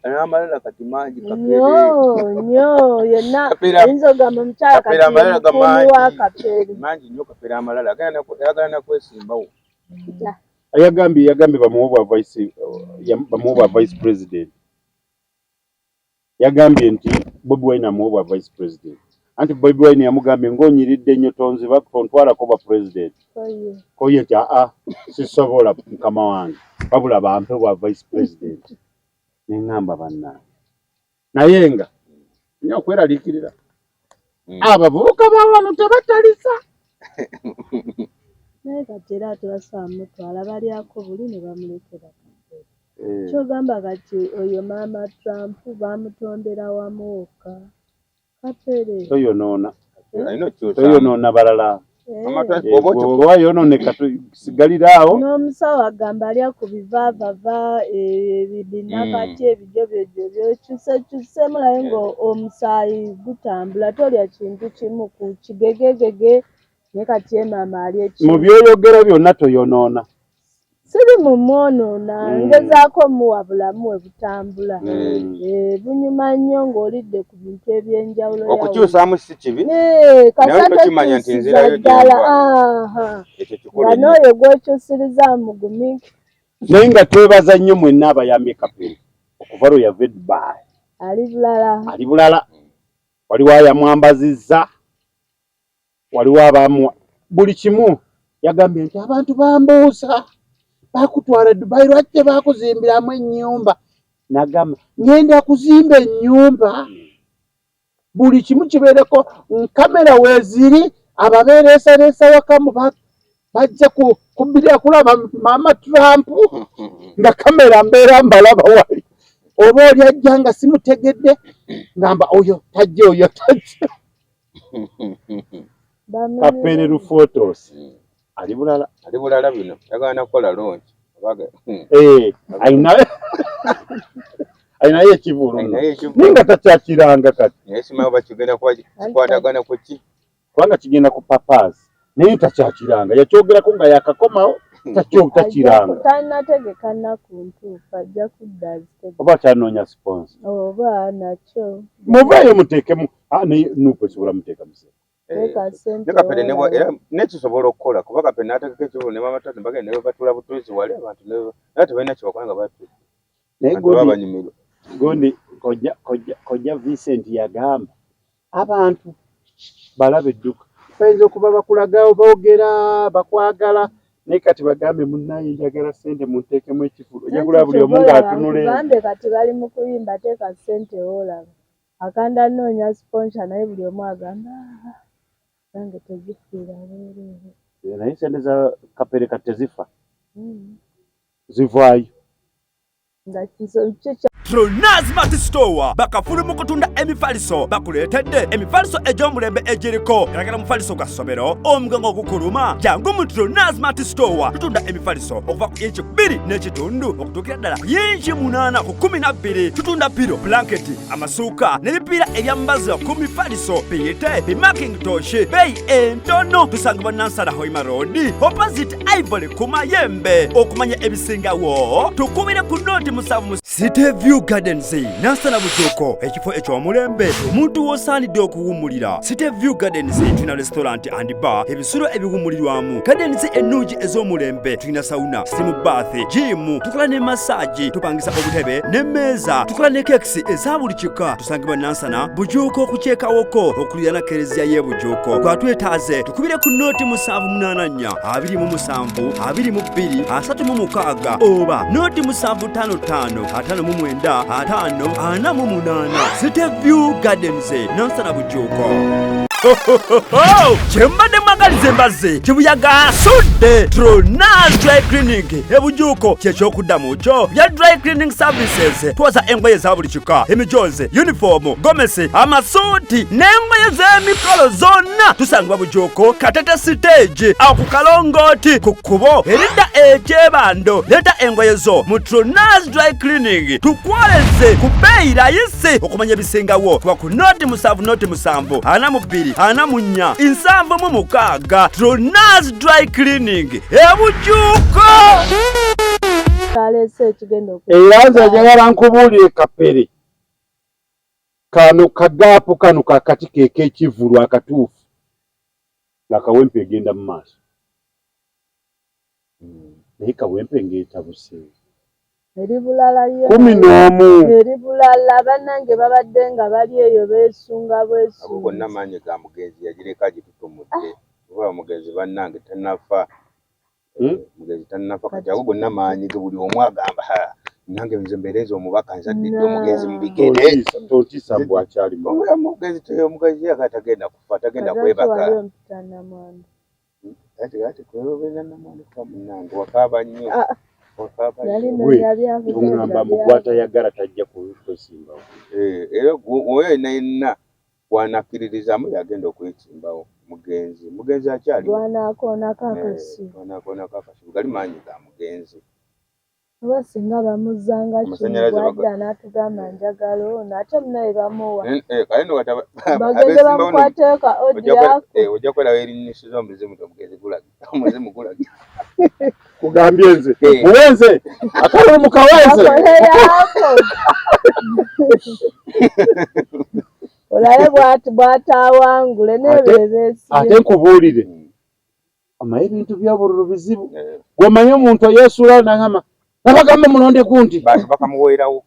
n'amalala kati mangi nnyo yenna ayinza ogamba omukyala kati mukuumi wa kapere mangi nnyo kapere amalala ayagala nakwesimbawo. yagambye bamuwe bwa vice president yagambye nti Bobi Wine amuwe bwa vice president anti Bobi Wine yamugambye ng'onyiridde nnyo tonziba tontwalako bwa president koye nti sisobola mukama wange wabula bampe bwa vice president neŋŋamba bannange naye nga nyo okweraliikirira abavubuka bawano tebataliza naye kati era tebasobola mutwala balyako buli ne bamulekera kyogamba kati oyo maama Trump bamutondera wamwoka kapere toyonoona balala oba yonooneka sigaliraawo n'omusawo agamba alya ku bivaavava ebibinakati ebijobyojo byokyusekyusemu naye ng'omusaayi gutambula tolya kintu kimu ku kigegegege naye kati ye maama alya ekimu mu byoyogera byonna toyonoona siri mu mwonoona ngezaako muwa bulamu we butambula bunyuma nnyo ng'olidde ku bintu ebyenjawulo okukyusaamu si kibi kasakimanya nti nzirayo ddala nga n'oyo gw'okyusiriza mugumiki naye nga twebaza nnyo mwenna abayambye kapere okuva lwe yava Dubai ali bulala waliwo ayamwambazizza waliwo abamu buli kimu yagambye nti abantu bambuusa bakutwala Dubai lwaki bakuzimbiramu ennyumba nagamba ngenda kuzimba ennyumba buli kimu kibeereko kamera weeziri ababeereesareesa wakamu bajja kubbirira kulaba maama Trump nga kamera mbeera mbalaba wali oba oli ajja nga simutegedde ngamba oyo tajja kapere Lufotos ali bulala bino yagana kukola longi ayinayo ekivulu ninga takyakiranga kati naye simanyi oba kigenda kikwatagana ku ki kubanga kigenda ku papaasi naye takyakiranga yakyogerako nga yakakomawo takiranga talinategeka nnaku ntuufu ajja kudda oba akyanoonya siponsa oba nakyo muveeyo muteekemu nuupu esobola muteeka musee kapere era nekisobola okukola kuba kapere n'ategeka ekivulu ne maama Trump bagenda ne batuula butuuzi wali abantu naye tebalina kyebakola nga batuuzi naye gondi kojja Vincent yagamba abantu balaba edduka bayinza okuba bakulaga boogera bakwagala naye kati bagambe munnaye njagala ssente munteekemu ekifulu ojagula buli omu ng'atunule bambe kati bali mu kuyimba teeka ssente olaba akanda nnoonya sponsor naye buli omu agamba nange tezifiira bwereere naye ssente za kapere kati tezifa zivaayo Tronaz Mart Store bakafulu mu kutunda emifaliso bakuleetedde emifaliso egy'omulembe egiriko eragala mufaliso gwa ssomero omugongo ogukuluma jangu mu Tronaz Mart Store tutunda emifaliso okuva ku inchi 2 n'ekitundu okutuukira ddala ku inchi 8 ku 12 tutunda piro blanketi amasuuka n'ebipiira ebyambaza ku mifaliso biyite bimakintosh beeyi entono tusangibwa Nansana Hoima Road opposite Ivory ku Mayembe okumanya ebisingawo tukubire ku noti 7 City View Gardens Nansana Bujuuko ekifo eky'omulembe omuntu w'osaanidde okuwummulira. City View Gardens tulina restaurant and bar ebisulo ebiwummulirwamu. Gardens ennungi ez'omulembe tulina sauna steam bath gym tukola ne massage tupangisa obutebe n'emmeeza tukola ne kekisi eza buli kika tusangibwa Nansana Bujuuko ku kyekawoko okulira na kereziya y'e Bujuuko twetaaze tukubire ku noti 784 27 22 36 oba noti 755 5 5 City View Gardens Nansana Bujuuko. Chembade magalize mbaze kibuyaga asudde Tronaz Dry Cleaning e Bujuuko kyekyokudamu kyo bya dry cleaning services twaza engoye za buli kika emijoze uniform gomesi amasuuti n'engoye z'emikolo zonna tusangibwa Bujuuko Katete stage awo ku Kalongoti ku kkubo eridda ekyebando leeta engoye zo mu Tronaz Dry Cleaning tukwaleze ku bbeeyi rayisi okumanya ebisingawo tuba ku noti 7 42 anamunya 76 Tronaz Dry Cleaning e Bujuuko. Eyanza njagala nkubuulire kapere kano kagaapu kano kakati kekekivulu akatuufu nga kawempe egenda mu maaso naye kawempe ng'etabuse eribulala ye 11 eribulala bannange babadde nga bali eyo beesunga abo bonna maanyi ga mugenzi yagireka gitutumudde oba mugenzi bannange tannafa mugenzi tannafa kati abo bonna maanyi ge buli omu agamba nange nze mbeereza omubaka nzaddidde omugenzi mu bigere totisa mbw akyali omugenzi yakatagenda kufa tagenda kwebaka ati kwebena namwani kufa munnange wakaaba nnyo tungamba mugwata yagala tajja kwesimbawo era oyo yenna wanakkiririzamu yagenda okwesimbawo mugenzi akyali wanakoonako akasibu gali maanyi ga mugenzi oba singa bamuzanga kiwadda n'atugamba njagalo nate munaye bamuwa bagende bamukwateeka odiako ojja kwerawo erinnyisiza omuzimu omuzimu gulaga kugambye nze muwenze akalo mukawenze olaye bw'ataawangule n'ebeebeesi ate nkubuulire amaye ebintu by'obululu bizibu gw'omanyi omuntu yeesuula n'agamba nabagamba mulonde gundi bakamuweerawo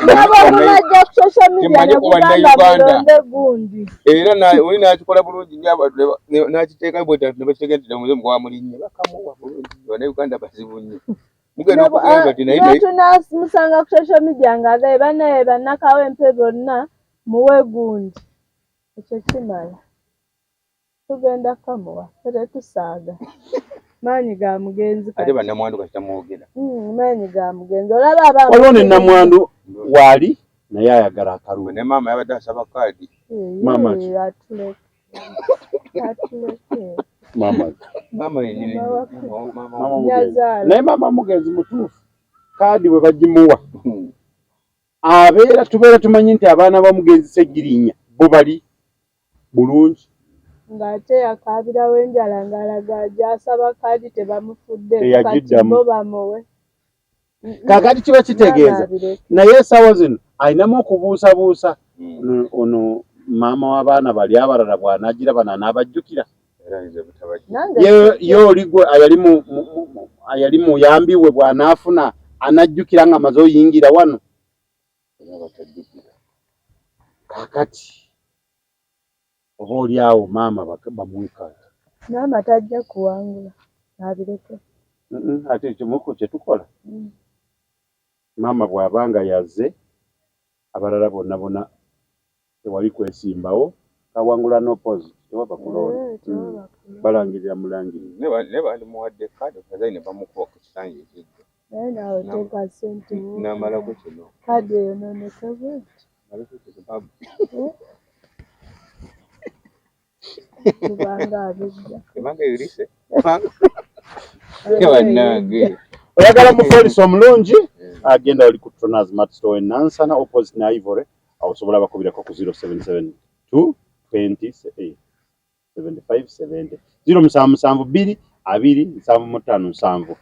najja ku social media nekugamba mulonde gundi era oli n'akikola bulungi nnyo n'akiteeka nebakitegendera omuzimu gwamulinnye bakamuwa bulungi bana Uganda bazibu nnyo mugenda okugamba ti naye tunamusanga ku social media ng'agaye bannaye bannakawempe bonna muwe gundi ekyo kimala tugenda kamuwa tere tusaaga maanyi ga mugenzi ate bannamwandu kakitamwogera maanyi ga mugenzi olaba waliwo ne nnamwandu waali naye ayagala akalulu ne maama yabadde asaba kaadi maama naye maama mugenzi mutuufu kaadi bwe bagimuwa tubeera tumanyi nti abaana ba mugenzi Ssegirinnya bo bali bulungi ng'ate yakaabirawo enjala ng'alaga gy'asaba kaadi tebamufudde kati bo bamuwe kakati kiba kitegeeza naye essaawa zino alinamu okubuusabuusa ono maama w'abaana bali abalala bw'anaagiraba n'abajjukira ye oli gwe ayali muyambi we bw'anaafuna anajjukira nga amaze oyingira wano kakati oba oli awo maama bamuwekaati maama tajja kuwangula abireke ate ekimuko kye tukola maama bw'abanga yazze abalala bonna tewali kwesimbawo kawangula n'opposite tewaba kulonda balangirira mulangirira ne bandimuwadde kaadi okazayi ne bamukuba ku kisanyi ekijjo nawe teka sente namala ku kino kadi yononeka bweti kubanga abijja ebanga irise yawanange oyagala mufaliso omulungi agenda oli ku Tronaz Mart Store Nansana opposite na Ivory osobola bakubirako ku 0772 20 7570 0772 275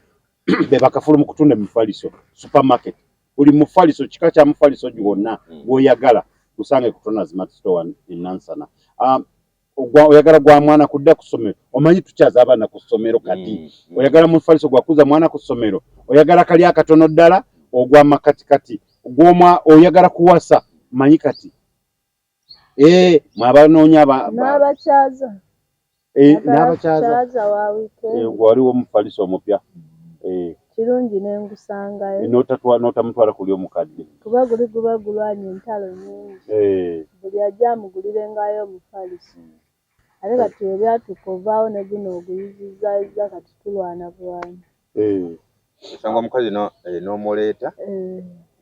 bebakafulu mu kutunda mufaliso supermarket buli mufaliso kika kya mufaliso gyonna bwoyagala kusange ku Tronaz Mart Store Nansana. Oyagala gwa mwana kudda ku ssomero omanyi tukyaza abaana ku ssomero kati oyagala mufaliso gwakuza mwana ku ssomero oyagala kali akatono ddala ogwa makatikati gw'omwa oyagala kuwasa manyi kati mwabanoonya n'abakyaza n'abakyaza wa weekend waliwo mufaliso omupya kirungi nengusangayo n'otamutwala kuli omukadde kuba guba gulwanya entalo nyingi buli ajja amugulirengayo omufaliso ate kati ebyatuka ovaawo ne guno oguyizizaayiza kati tulwana bulwana osanga omukazi n'omuleeta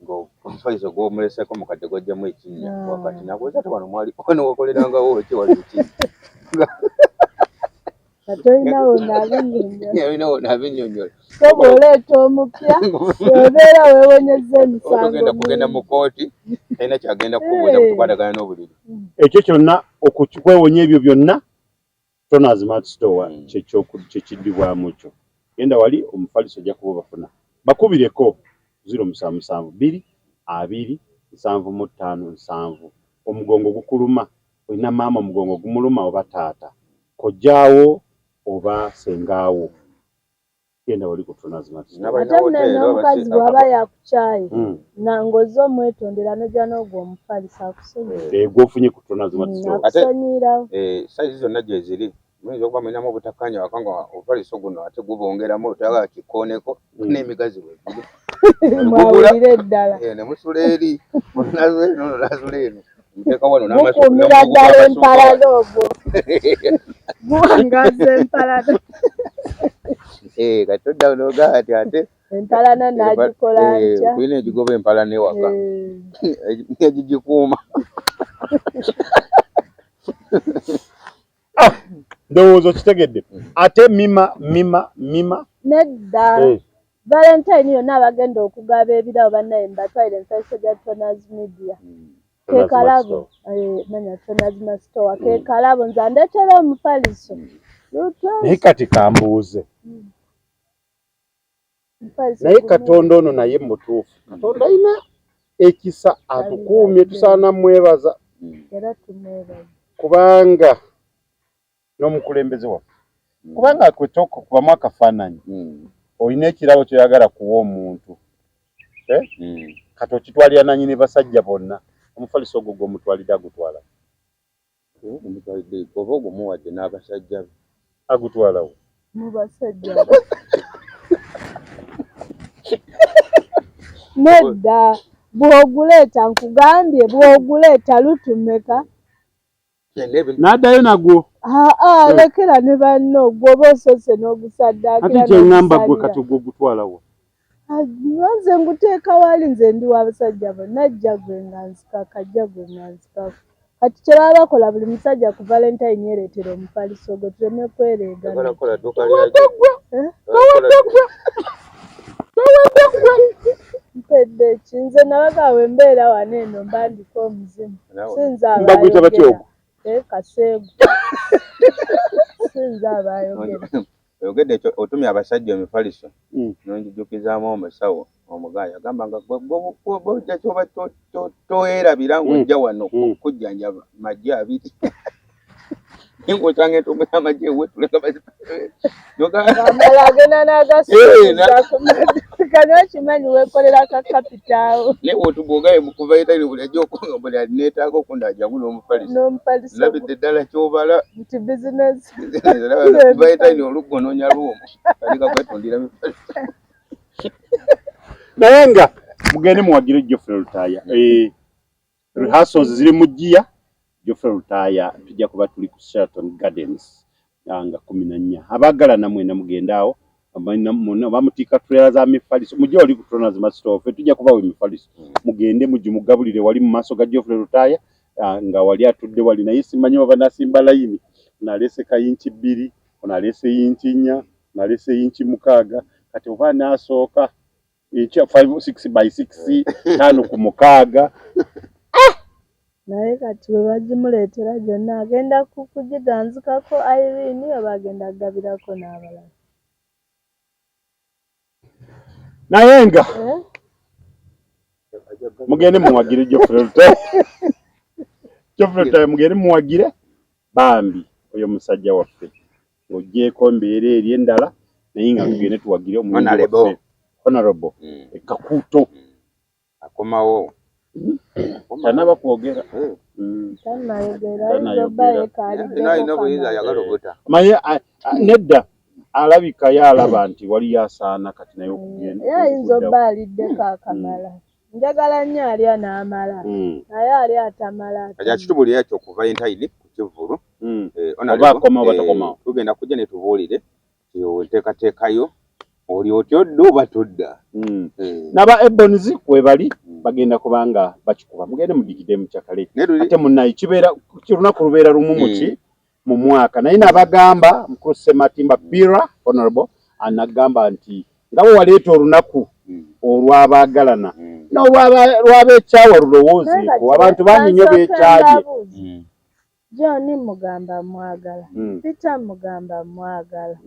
ng'omufaliso gw'omuleseko mukadde gwajjamu ekinnya wakati nabweza tewano mwali wano wakolerangawo ki wali ki kati olinawo naabinyonyola nabinyonyola so bw'oleeta omupya obeera weewonyezza emisango ogenda kugenda mu kooti talina kyagenda kukubuuza kutukwatagana n'obuliri ekyo kyonna okwewonya ebyo byonna Tronaz Mart Store kyekiddibwamu kyo genda wali omufaliso ojja kuba bafuna bakubireko 0772 275 omugongo gukuluma olina maama omugongo gumuluma oba taata kojjaawo oba sengaawo genda wali ku Tronaz Mart Store ate n'omukazi bw'aba yakukyaye nangoze omwetondera nojja n'ogwo omufaliso akusonyiira gwofunye ku Tronaz Mart Store akusonyiirawo sayizi zonna gye ziri muyinza okuba mulinamu obutakkanya waka nga omufaliso guno ate gubongeramu otagala kikooneko n'emigazi wegiri mwawulire eddala ne musula eri nazula eno muteeka wano mukumira ddala empalana ogwo muwangaza empalana kati todda nogaa ati ate empalana n'agikola ntya kulina egigoba empalana ewaka negigikuuma ndowooza kitegedde ate mima nedda Valentine yonna abagenda okugaba ebirabo bannaye mbatwalire enfaliso gya Tronaz Media kekalabo manya Tronaz Mart Store kekalabo nze andeetera omufaliso naye kati kambuuze naye Katonda ono naye mutuufu Katonda alina ekisa atukuumye tusaana mwebaza era tumwebaza kubanga n'omukulembeze waffe kubanga kubamu akafaananyi olina ekirabo kyoyagala kuwa omuntu kati okitwalira nannyini basajja bonna omufaliso ogwo gw'omutwalidde agutwala oba ogumuwadde n'abasajja be agutwalawo mu basajja nedda bw'oguleeta nkugambye bw'oguleeta lutumeka n'addayo nagwo lekera ne banno gwoba osose n'ogusaddaakira ate kyeŋŋamba gwe kati gwe ogutwalawo nze nguteeka wali nze ndi w'abasajja bonna ajja gwe nga nzika kajja gwe nga nzikako kati kye baba bakola buli musajja ku Valentine yeereetera omufaliso gwe tuleme kwereegana mpedde ki nze nabagaawe embeera wano eno mbandika omuzimu sinza abayogera kaseegu sinza abayogera oyogedde ekyo otumye abasajja emifaliso nonjijukizaamu omusawo omugaya agamba nga bwojja kyoba towerabira ng'ojja wano kujjanjaba majje abiri ng'osanga entumbwe y'amagye amala agenda n'agasuubizakano okimanyi weekolera ka kapitaawo naye wotugogaye mukuvaitani buli ajja okonga buli alineetaaga okundajjamu n'omufaliso labidde ddala kyobala nti bizinesi kuvaitani olugonoonya lwomu kalika kwetundira mifaliso naye nga mugende muwagire Geoffrey Lutaaya rehearsals ziri mu Jjiya Geoffrey Lutaaya tujja kuba tuli ku Sheraton Gardens nga 14 abaagala namwe namugenda awo bamutika trailer za mifaliso mujye wali kutona zima stove tujja kubawo emifaliso mugende mugabulire wali mu maaso ga Geoffrey Rutaya nga wali atudde wali naye simanyi oba nasimba layini nalese kayinchi 2 onalese inchi 4 nalese inchi 6 kati oba nasooka inchi 5 by 6 tano ku 6 naye kati we bagimuleetera gyonna agenda kugiganzikako Irene oba agenda agabirako n'abalala naye nga mugende muwagire Geoffrey Rutaya mugende muwagire bambi oyo musajja waffe ng'oggyeko mbeera eri endala naye nga tugende tuwagire honorable Kakuuto akomawo tanaba kwogera maye nedda alabika yalaba nti wali yasaana kati naye okugenda yayinza obba aliddeko akamala njagala nnyo alya n'amala naye ali atamala aja kitubuli yakyo okuva entaini ku Kivulu tugenda kujja ne tubuulire nteekateekayo oli otyo ddo oba todda naba Ebonizi kwebali bagenda kubanga bakikuba mugende mudigide mu kyakale ate munnayi kibeera kirunaku lubeera lumu muki mu mwaka naye nabagamba mukulu Sematimba Bira honorable anagamba nti nga bwe waleeta olunaku olw'abaagalana n'olw'abekyawa lulowoozeeko abantu bangi nnyo beekyabye John mugamba mwagala Peter mugamba mwagala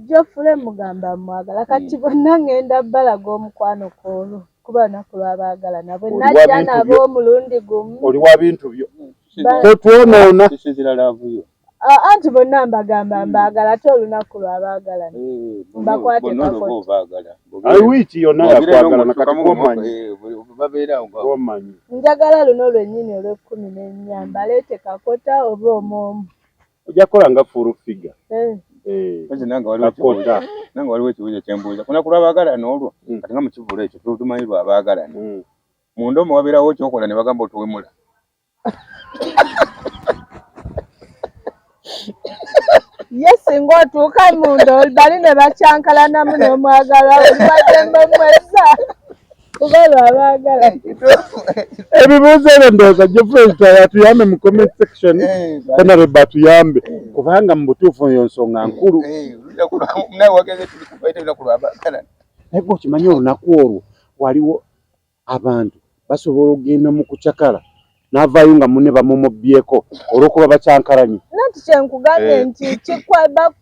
Geoffrey mugamba mwagala kati bonna ngenda balaga omukwano kw'olwo kuba lunaku lw'abaagalana bwe najja nabo omulundi gumu oli wa bintu byo totwonoona anti bonna mbagamba mbaagala ate olunaku lw'abaagalana mbakwate wiiki yonna yakwagala nakati gomanyi njagala luno lwennyini olw'14 mbaleete Kakota oba omwomu ojja kukola nga full figure nange waliwo ekibuuzo kyembuuza kunaku lw'abaagalana olwo kati nga mu Kivulu ekyo tumanyi lw'abaagalana munda omwo wabeerawo kyokola ne bagamba otuwemula ye singa otuuka munda bali ne bakyankalanamu n'omwagala oliwadde mweza kuba lw'abaagalana ebibuuzo ebyo ndowooza Geoffrey Rutaya atuyambe mu comment section honorable atuyambe kubanga mu butuufu eyo nsonga nkulu naye gwe okimanyi olunaku olwo waliwo abantu basobola okugenda mu kucakala n'avaayo nga munne bamumubbyeko olw'okuba bakyankalanye nati kyenkugambye nti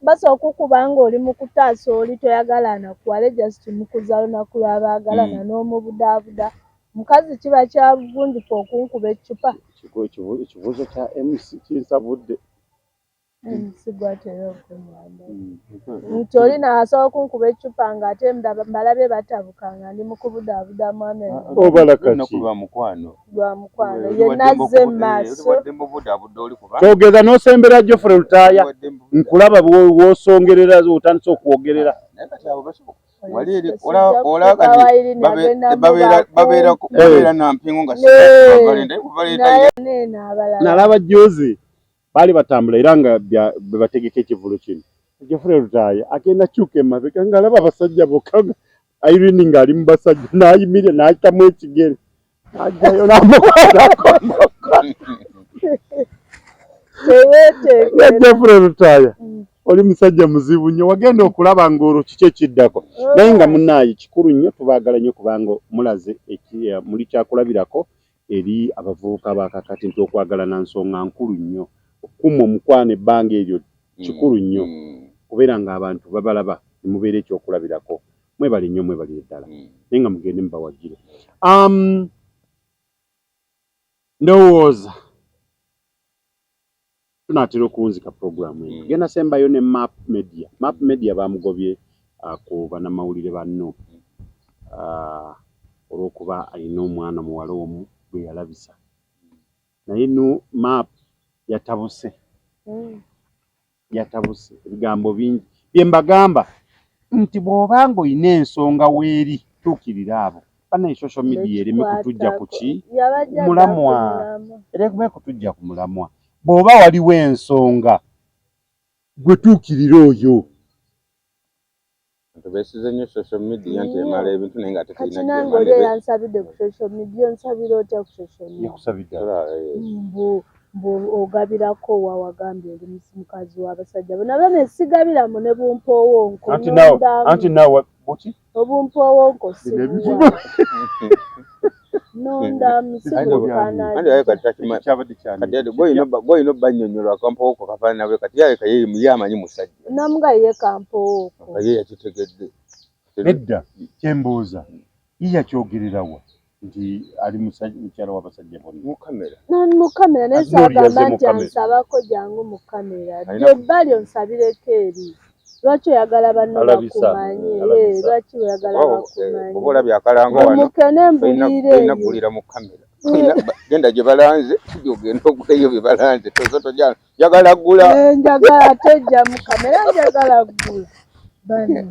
basobola okukuba nga oli mu kutaasa oli toyagalana kuwale just mukuza lunaku lw'abaagalana n'omubudaabuda mukazi kiba kya bugunjufu okunkuba eccupa ekibuuzo kya MC kinsabudde sigwatera okunyamba nti oli naasobola okunkuba eccupa ng'ate mbalabe batabuka nga ndi mu kubudaabuda mwami obalakaki lwa mukwano ye nazze mu maaso kyogeza n'osembera Geoffrey Rutaya nkulaba w'osongerera otandise okwogerera babeera nampingu nga nalaba Jozi baali batambula era nga bwe bategeka ekivulu kino Geoffrey Rutaya agenda kyuka emabega ng'alaba abasajja bokka Irene ng'ali mu basajja n'ayimirira n'ayitamu ekigere n'ajjayo n'amukwatako Geoffrey Rutaya oli musajja muzibu nnyo wagenda okulaba ng'olwo kiki ekiddako naye nga munnaayi kikulu nnyo tubaagala nnyo kubanga mulaze muli kyakulabirako eri abavubuka baakakati nti okwagalana nsonga nkulu nnyo okuma omukwano ebbanga eryo kikulu nnyo kubeera ng'abantu babalaba ne mubeera ekyokulabirako mwebale nnyo mwebale ddala naye nga mugende mubawagire ndowooza tunaatera okuwunzika puroguramu eyo genda sembayo ne Map Media bamugobye ku bannamawulire banno olw'okuba alina omwana muwala omu gwe yalabisa naye no Map yatabuse ebigambo bingi bye mbagamba nti bw'obanga olina ensonga weeri tuukirira abo banaye social media ereme kutujja ku ki mulamwa ereme kutujja ku mulamwa bw'oba waliwo ensonga gwe tuukirira oyo abantu besize nnyo social media nti emala ebintu naye nga kati nange oli eyansabidde ku social media onsabira otya ku social media yakusabidde ogabirako wawagambye oli mukazi w'abasajja bona bane sigabiramu ne bumpowonko anti nawe buki obumpowonko sibuwa nondamu sibulukanagoyina obanyonyola akampowonko kafaana nawe kati yaleka ye amanyi musajja namuga ye kampowonko ye yakitegedde nedda kyembuuza ye yakyogererawa nti ali mukyala w'abasajja bonna mu kamera naye saagamba nti ansabako jangu mu kamera gyebbali onsabireko eri lwaki oyagala banno bakumanye lwaki oyagala bakumanye mbulire gulira mu kamera genda gye balanze ogenda ogulayo bye balanze njagala gula njagala tejja mu kamera njagala gula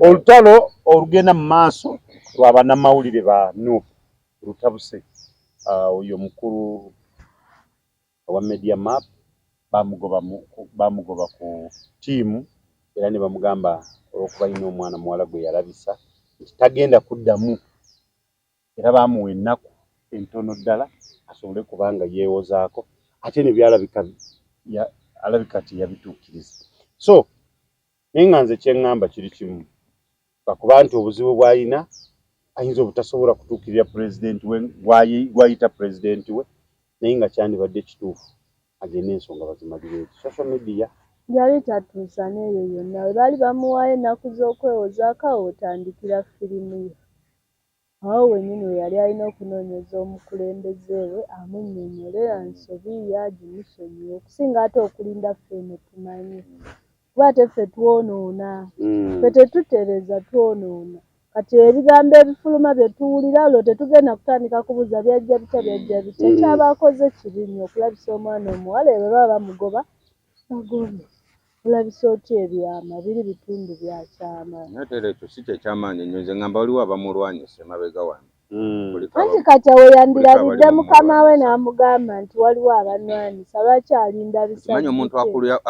olutalo olugenda mu maaso lwa bannamawulire bano rutabuse oyo mukulu wa Media Map bamugoba ku tiimu era ne bamugamba olw'okuba ina omwana muwala gwe yalabisa nti tagenda kuddamu era bamuwa ennaku entono ddala asobole kubanga yeewozaako ate ne byalabika alabika teyabituukiriza. So naye nga nze kyeŋŋamba kiri kimu kakuba nti obuzibu bw'alina ayinza obutasobola kutuukirira pulezidenti we gwayita pulezidenti we naye nga kyandibadde kituufu agenda ensonga bazimalire eki social media yali tatuusa n'eyo yonna we baali bamuwaayo ennaku z'okwewozaako awo otandikira firimu ye awo wennyini we yali alina okunoonyeza omukulembeze we amunnyonnyole ansobi yagimusonyiwa okusinga ate okulinda ffene tumanyi kuba ate ffe twonoona ffe tetutereeza twonoona kati ebigambo ebifuluma bye tuwulira olwo tetugenda kutandika kubuuza byajja bitya ekyabakoze kibi nnyo okulabisa omwana omuwala ebyo baba bamugoba bagobe olabisa otya ebyama biri bitundu bya kyama natera ekyo si kyekyamaanyi ennyo nze ŋŋamba waliwo abamulwanyisa emabega wano anti kati awo yandirabidde mukama we n'amugamba nti waliwo abanwanyisa lwaki alinda manyi omuntu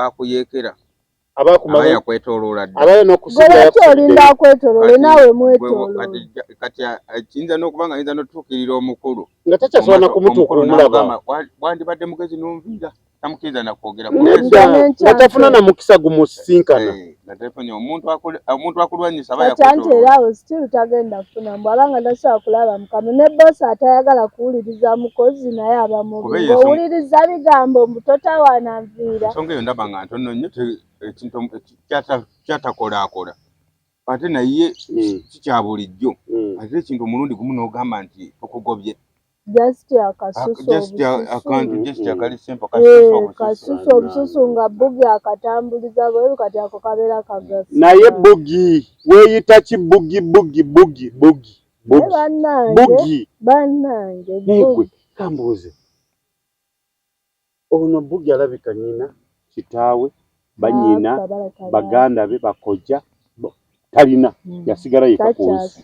akuyeekera abayakwetoloola lwaki olinda akwetoloole naawe mwetoloole kati kiyinza n'okuba nga ayinza n'otutuukirira omukulu nga takyasobola na kumutuuka wandibadde mugezi n'onviira tamukkiriza nakwogera nga tafuna na mukisa gumusisinkana omuntu akulwanyisa kati era awo sitiru tagenda kufuna bw'abanga tasobola kulaba mukama ne boosi atayagala kuwuliriza mukozi naye aba mubi owuliriza bigambo mbu totawaana nviira ensonga eyo ndaba nga ntono nnyo ekintu kyatakolaakola ate naye kikya bulijjo ate ekintu omulundi gumu n'ogamba nti tukugobye kasusu obususu nga bugi akatambuliza bweru kati ako kabeera kagasa naye bugi weeyita ki bugi bannange negwe kambuuze ono bugi alabika nnyina kitaawe bannyina baganda be bakojja talina yasigala yeka kuusi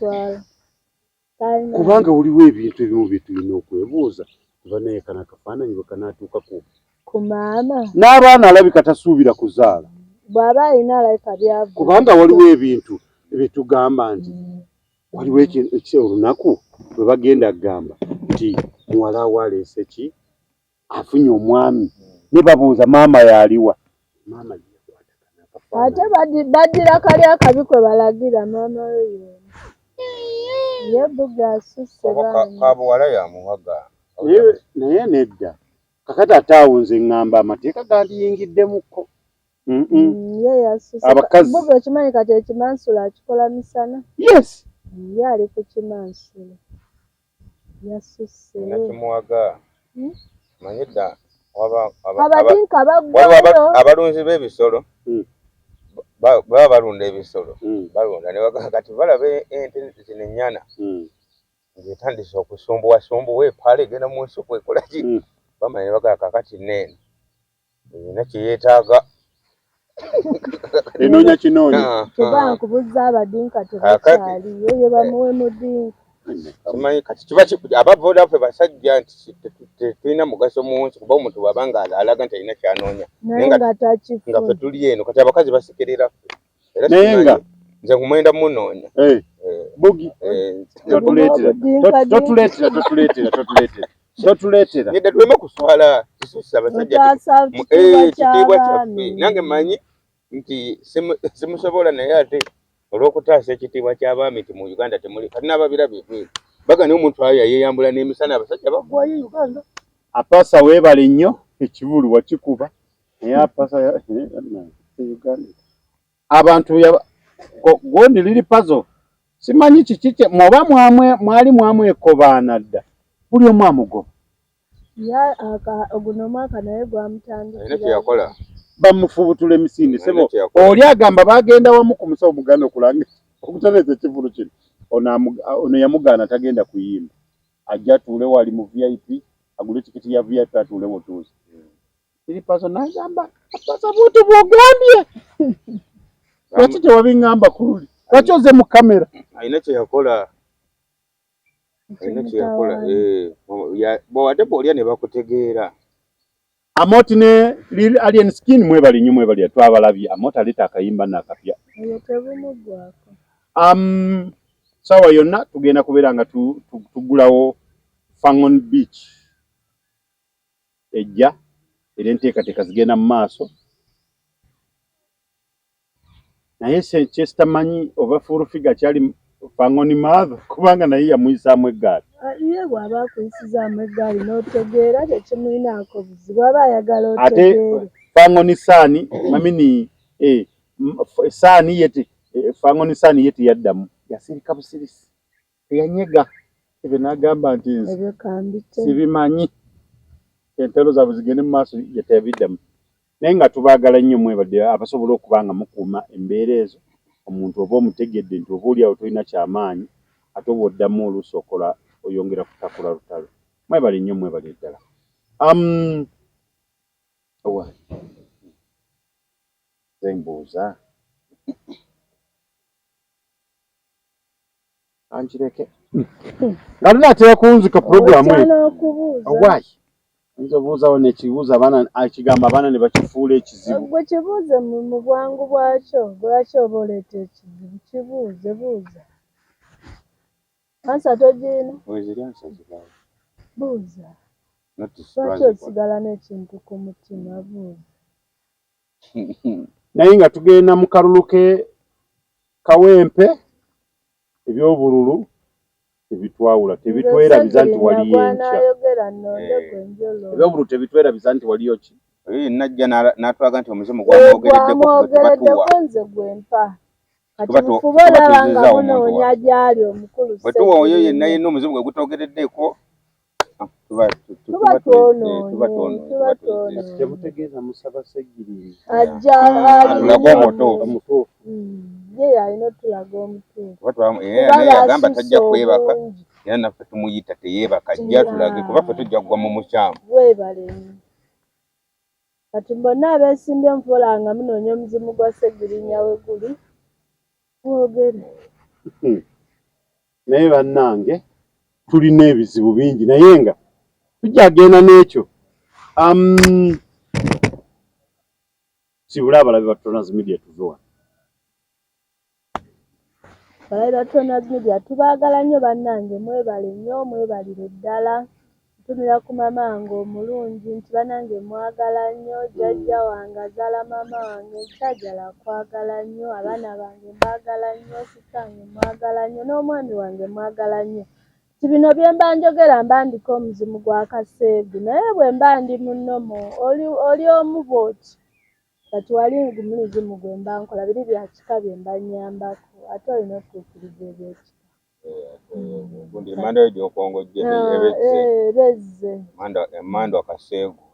kubanga waliwo ebintu ebimu bye tulina okwebuuza kuba naye kana kafaananyi bwe kanaatuuka ku maama n'abaana alabika tasuubira kuzaala bw'aba alina alabika byavu kubanga waliwo ebintu ebitugamba nti waliwo olunaku lwe bagenda kugamba nti muwala we aleese ki afunye omwami ne babuuza maama yaaliwa maama ate baddira kali akabi kwe balagira maama we yona ye buga asusse kabuwala yamuwaga naye nedda kakati ate awo nze ŋŋamba amateeka gandiyingiddemukko ye yasusse buga okimanyi kati ekimansula akikola misana yes ye ali ku kimansula yasusse nakimuwaga manyi dda abadinka baggwayo abalunzi b'ebisolo baba balunda ebisolo balunda ne bagaa kati balaba ente zino ennyana ng'etandise okusumbuwasumbuwa epaala egenda mu nsuku ekola ki bamanya ne bagaa kakati neeno erina kyeyeetaaga enoonya kinoonya kuba nkubuza abadinka tebakyaliyo ye bamuwe mudinka simanyi kati kiba abavoda ffe basajja nti tulina mugaso mu nsi kuba omuntu bw'aba nga alaga nti alina kyanoonya naye nga takifuna nga ffe tuli eno kati abakazi basekerera naye nga nze kumwenda munoonya Bugi totuleetera ngedda tuleme kuswala kisusa abasajja kitiibwa kyaffe nange manyi nti simusobola naye ate olw'okutaasa ekitiibwa ky'abaami nti mu Uganda temuli kati n'ababirabye baga niwo omuntu ayo yeyambula n'emisana abasajja baggwayo Uganda. Apasa weebale nnyo ekibulu wakikuba naye apasa Uganda abantu gondi liri puzzle simanyi kiki mwoba mwali mwamwekobaana dda buli omu amugoba guno omwaka naye gwamutandikira kyeyakola bamufubutula emisinde sebo oli agamba bagenda wamu ku musawo Buganda okulanga okutereeza ekivulu kino ono yamugaana tagenda kuyimba ajja atuule wali mu VIP agule tikiti ya VIP atuule wotuuzi liri puzzle n'agamba apasa buti bwogambye lwaki tewabingamba kululi lwaki oze mu kamera alina kyeyakola ate bw'olya ne bakutegeera Amoti ne Alien Skin mwebali nnyo mwebali twabalabye Amoti aleta akayimba n'akapya sawa yonna tugenda kubeera nga tugulawo Fangon Beach ejja era enteekateeka zigenda mu maaso naye kyesitamanyi oba full figure kyali Fangon Mother kubanga naye yamuyisaamu eggaali ye bw'aba akuyisizaamu eggaali n'otegeera tekimulinaako buzibu aba ayagala otegeere ate Fangon Saani mamini Saani yeti Fangon Saani yeti yaddamu yasirika busirisi teyanyega ebyo n'agamba nti nze sibimanyi entalo zaabwe zigende mu maaso yatebiddamu naye nga tubaagala nnyo mwebadde abasobola okuba nga mukuuma embeera ezo omuntu oba omutegedde nti oba oli awo tolina kyamaanyi ate oba oddamu oluusi okola oyongera kutakula lutalo mwebale nnyo mwebale ddala zembuuza ankireke ate naatera kunzika puroguramu owaayi nze obuuzawo nekibuuza abaana ekigamba abaana ne bakifuula ekizibu gwe kibuuze mu bwangu bwakyo lwaki oba oleeta ekizibu kibuuze buuza ansa togirina buuza lwaki osigala n'ekintu ku mutima buuza naye nga tugenda mu kalulu kawempe ebyobululu tebitwawula tebitwerabiza nti waliyo enkya ebyobululu tebitwerabiza nti waliyo ki najja n'atulaga nti omuzimu gwamwogereddeko nze gwempa kati mufuba olaba nga munoonya gyali omukulu bwe tuwa oyo yenna yenna omuzimu gwe gutwogereddeko tuba twonoonye temutegeeza musaba Ssegirinya atulaga omutuufu ye yalina otulaga omutuufu yagamba tajja kwebaka era naffe tumuyita teyeebaka ajja tulage kuba ffe tujja kugwa mu mukyamu weebalemu kati bonna abeesimbye mufuula nga munoonya omuzimu gwa Ssegirinya we guli mwogere naye bannange tulina ebizibu bingi naye nga tujjagenda n'ekyo sibula abalabi ba Tonaz Media tuzowa abalabi ba Tonaz Media tubaagala nnyo bannange mwebale nnyo mwebalire ddala ntumira ku mama wange omulungi nti bannange mwagala nnyo jjajja wange azaala mama wange nkyajala akwagala nnyo abaana bange mwagala nnyo sitange mwagala nnyo n'omwami wange mwagala nnyo ti bino bye mba njogera mbandika omuzimu gwa kaseegu naye bwe mba ndi mu nnomo oli omu bw'oti kati wali muzimu gwe mba nkola biri bya kika bye mba nnyambako ate olina okutuukiriza ebyekika emanda yo gy'okongojje bezze emanda akaseegu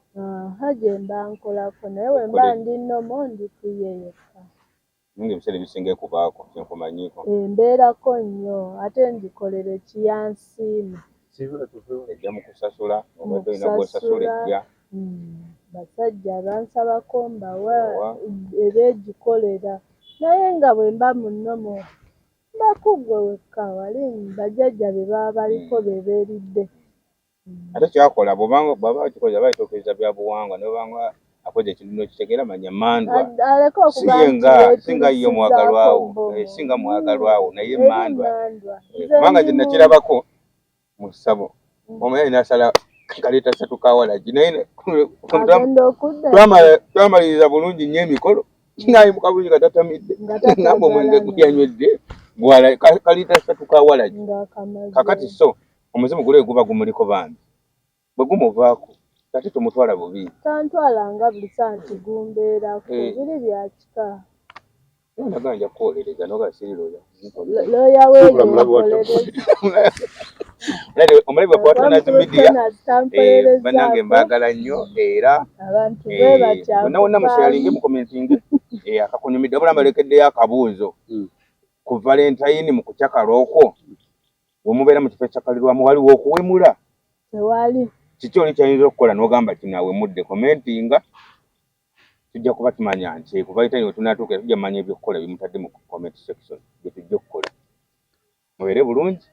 gye mba nkolako naye bwe mba ndi nnomo ndi kuyeyeka nga ebiseera ebisinga ekubaako kyenkumanyiiko mbeerako nnyo ate ndikolera ekiyansiima ejja mu kusasula obadde olina gw'osasula ejja basajja bansabako mbawa ebeegikolera naye nga bwe mba mu nnomo mbakugwe wekka wali bajjajja be baba baliko be beeridde ate kyakola bw'aba bakikoze aba kituukiriza bya buwangwa ne bwanga akoze ekintu n'okitegera manya Mandwa aleka okuba singa ye mwagalwawo singa mwagalwawo naye Mandwa kubanga gye nakirabako mu ssabo omuyayi n'asala kaleeta 3 kawalagi naye twamaliriza bulungi nnyo emikolo ngaayi mu kabungi katatamidde ngamba omwenge guyanywedde gwala kaleeta 3 kawalagi kakati so omuzimu gule guba gumuliko bambi bwe gumuvaako kati tumutwala bubi tantwalanga buli santi gumbeerako biri bya kika naganja kwolereza nogasiriroya loya weeyokolereza omulabi wa Patronage Media banange mbagala nnyo era abantu bwe batya wonna musharinge mu commenting akakunyumidde obula mbalekeddeyo akabuuzo ku Valentine mu kucyakaloko bwemubeera mu kifo ekyakalirwamu waliwo okuwemula tewali kiki oli kyayinza okukola n'ogamba kinawe mudde commentinga tujja kuba tumanya nti ku Valentine tunatuuka tujja manya ebyokukola bimutadde mu comment section bye tujja okukola mubeere bulungi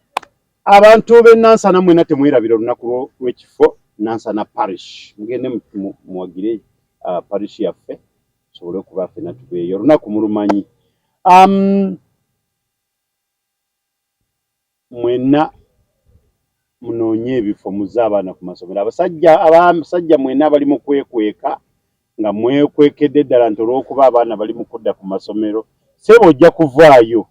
abantu b'e Nansana mwena temwerabira olunaku lw'ekifo Nansana parish mugende muwagire parish yaffe tusobole okuba ffenna tubeeyo olunaku mulumanyi mwena munoonye ebifo muze abaana ku masomero abasajja mwena bali mu kwekweka nga mwekwekedde ddala nti olw'okuba abaana bali mu kudda ku masomero sebo ojja kuvaayo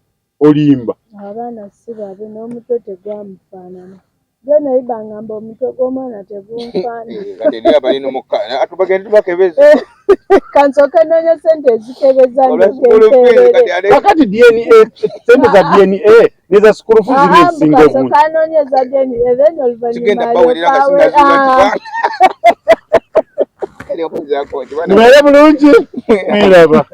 olimba abaana si babe n'omutwe tegwamufaanana byona ibangamba omutwe gw'omwana tegunfaanira atubagende tubakebeze kansooke noonya sente ezikebeza kakati DNA sente za DNA neza sukulu fuzi nezisinga obungi kanoonyeza DNA then kigenda bawerera kasinazula mubeere bulungi mwiraba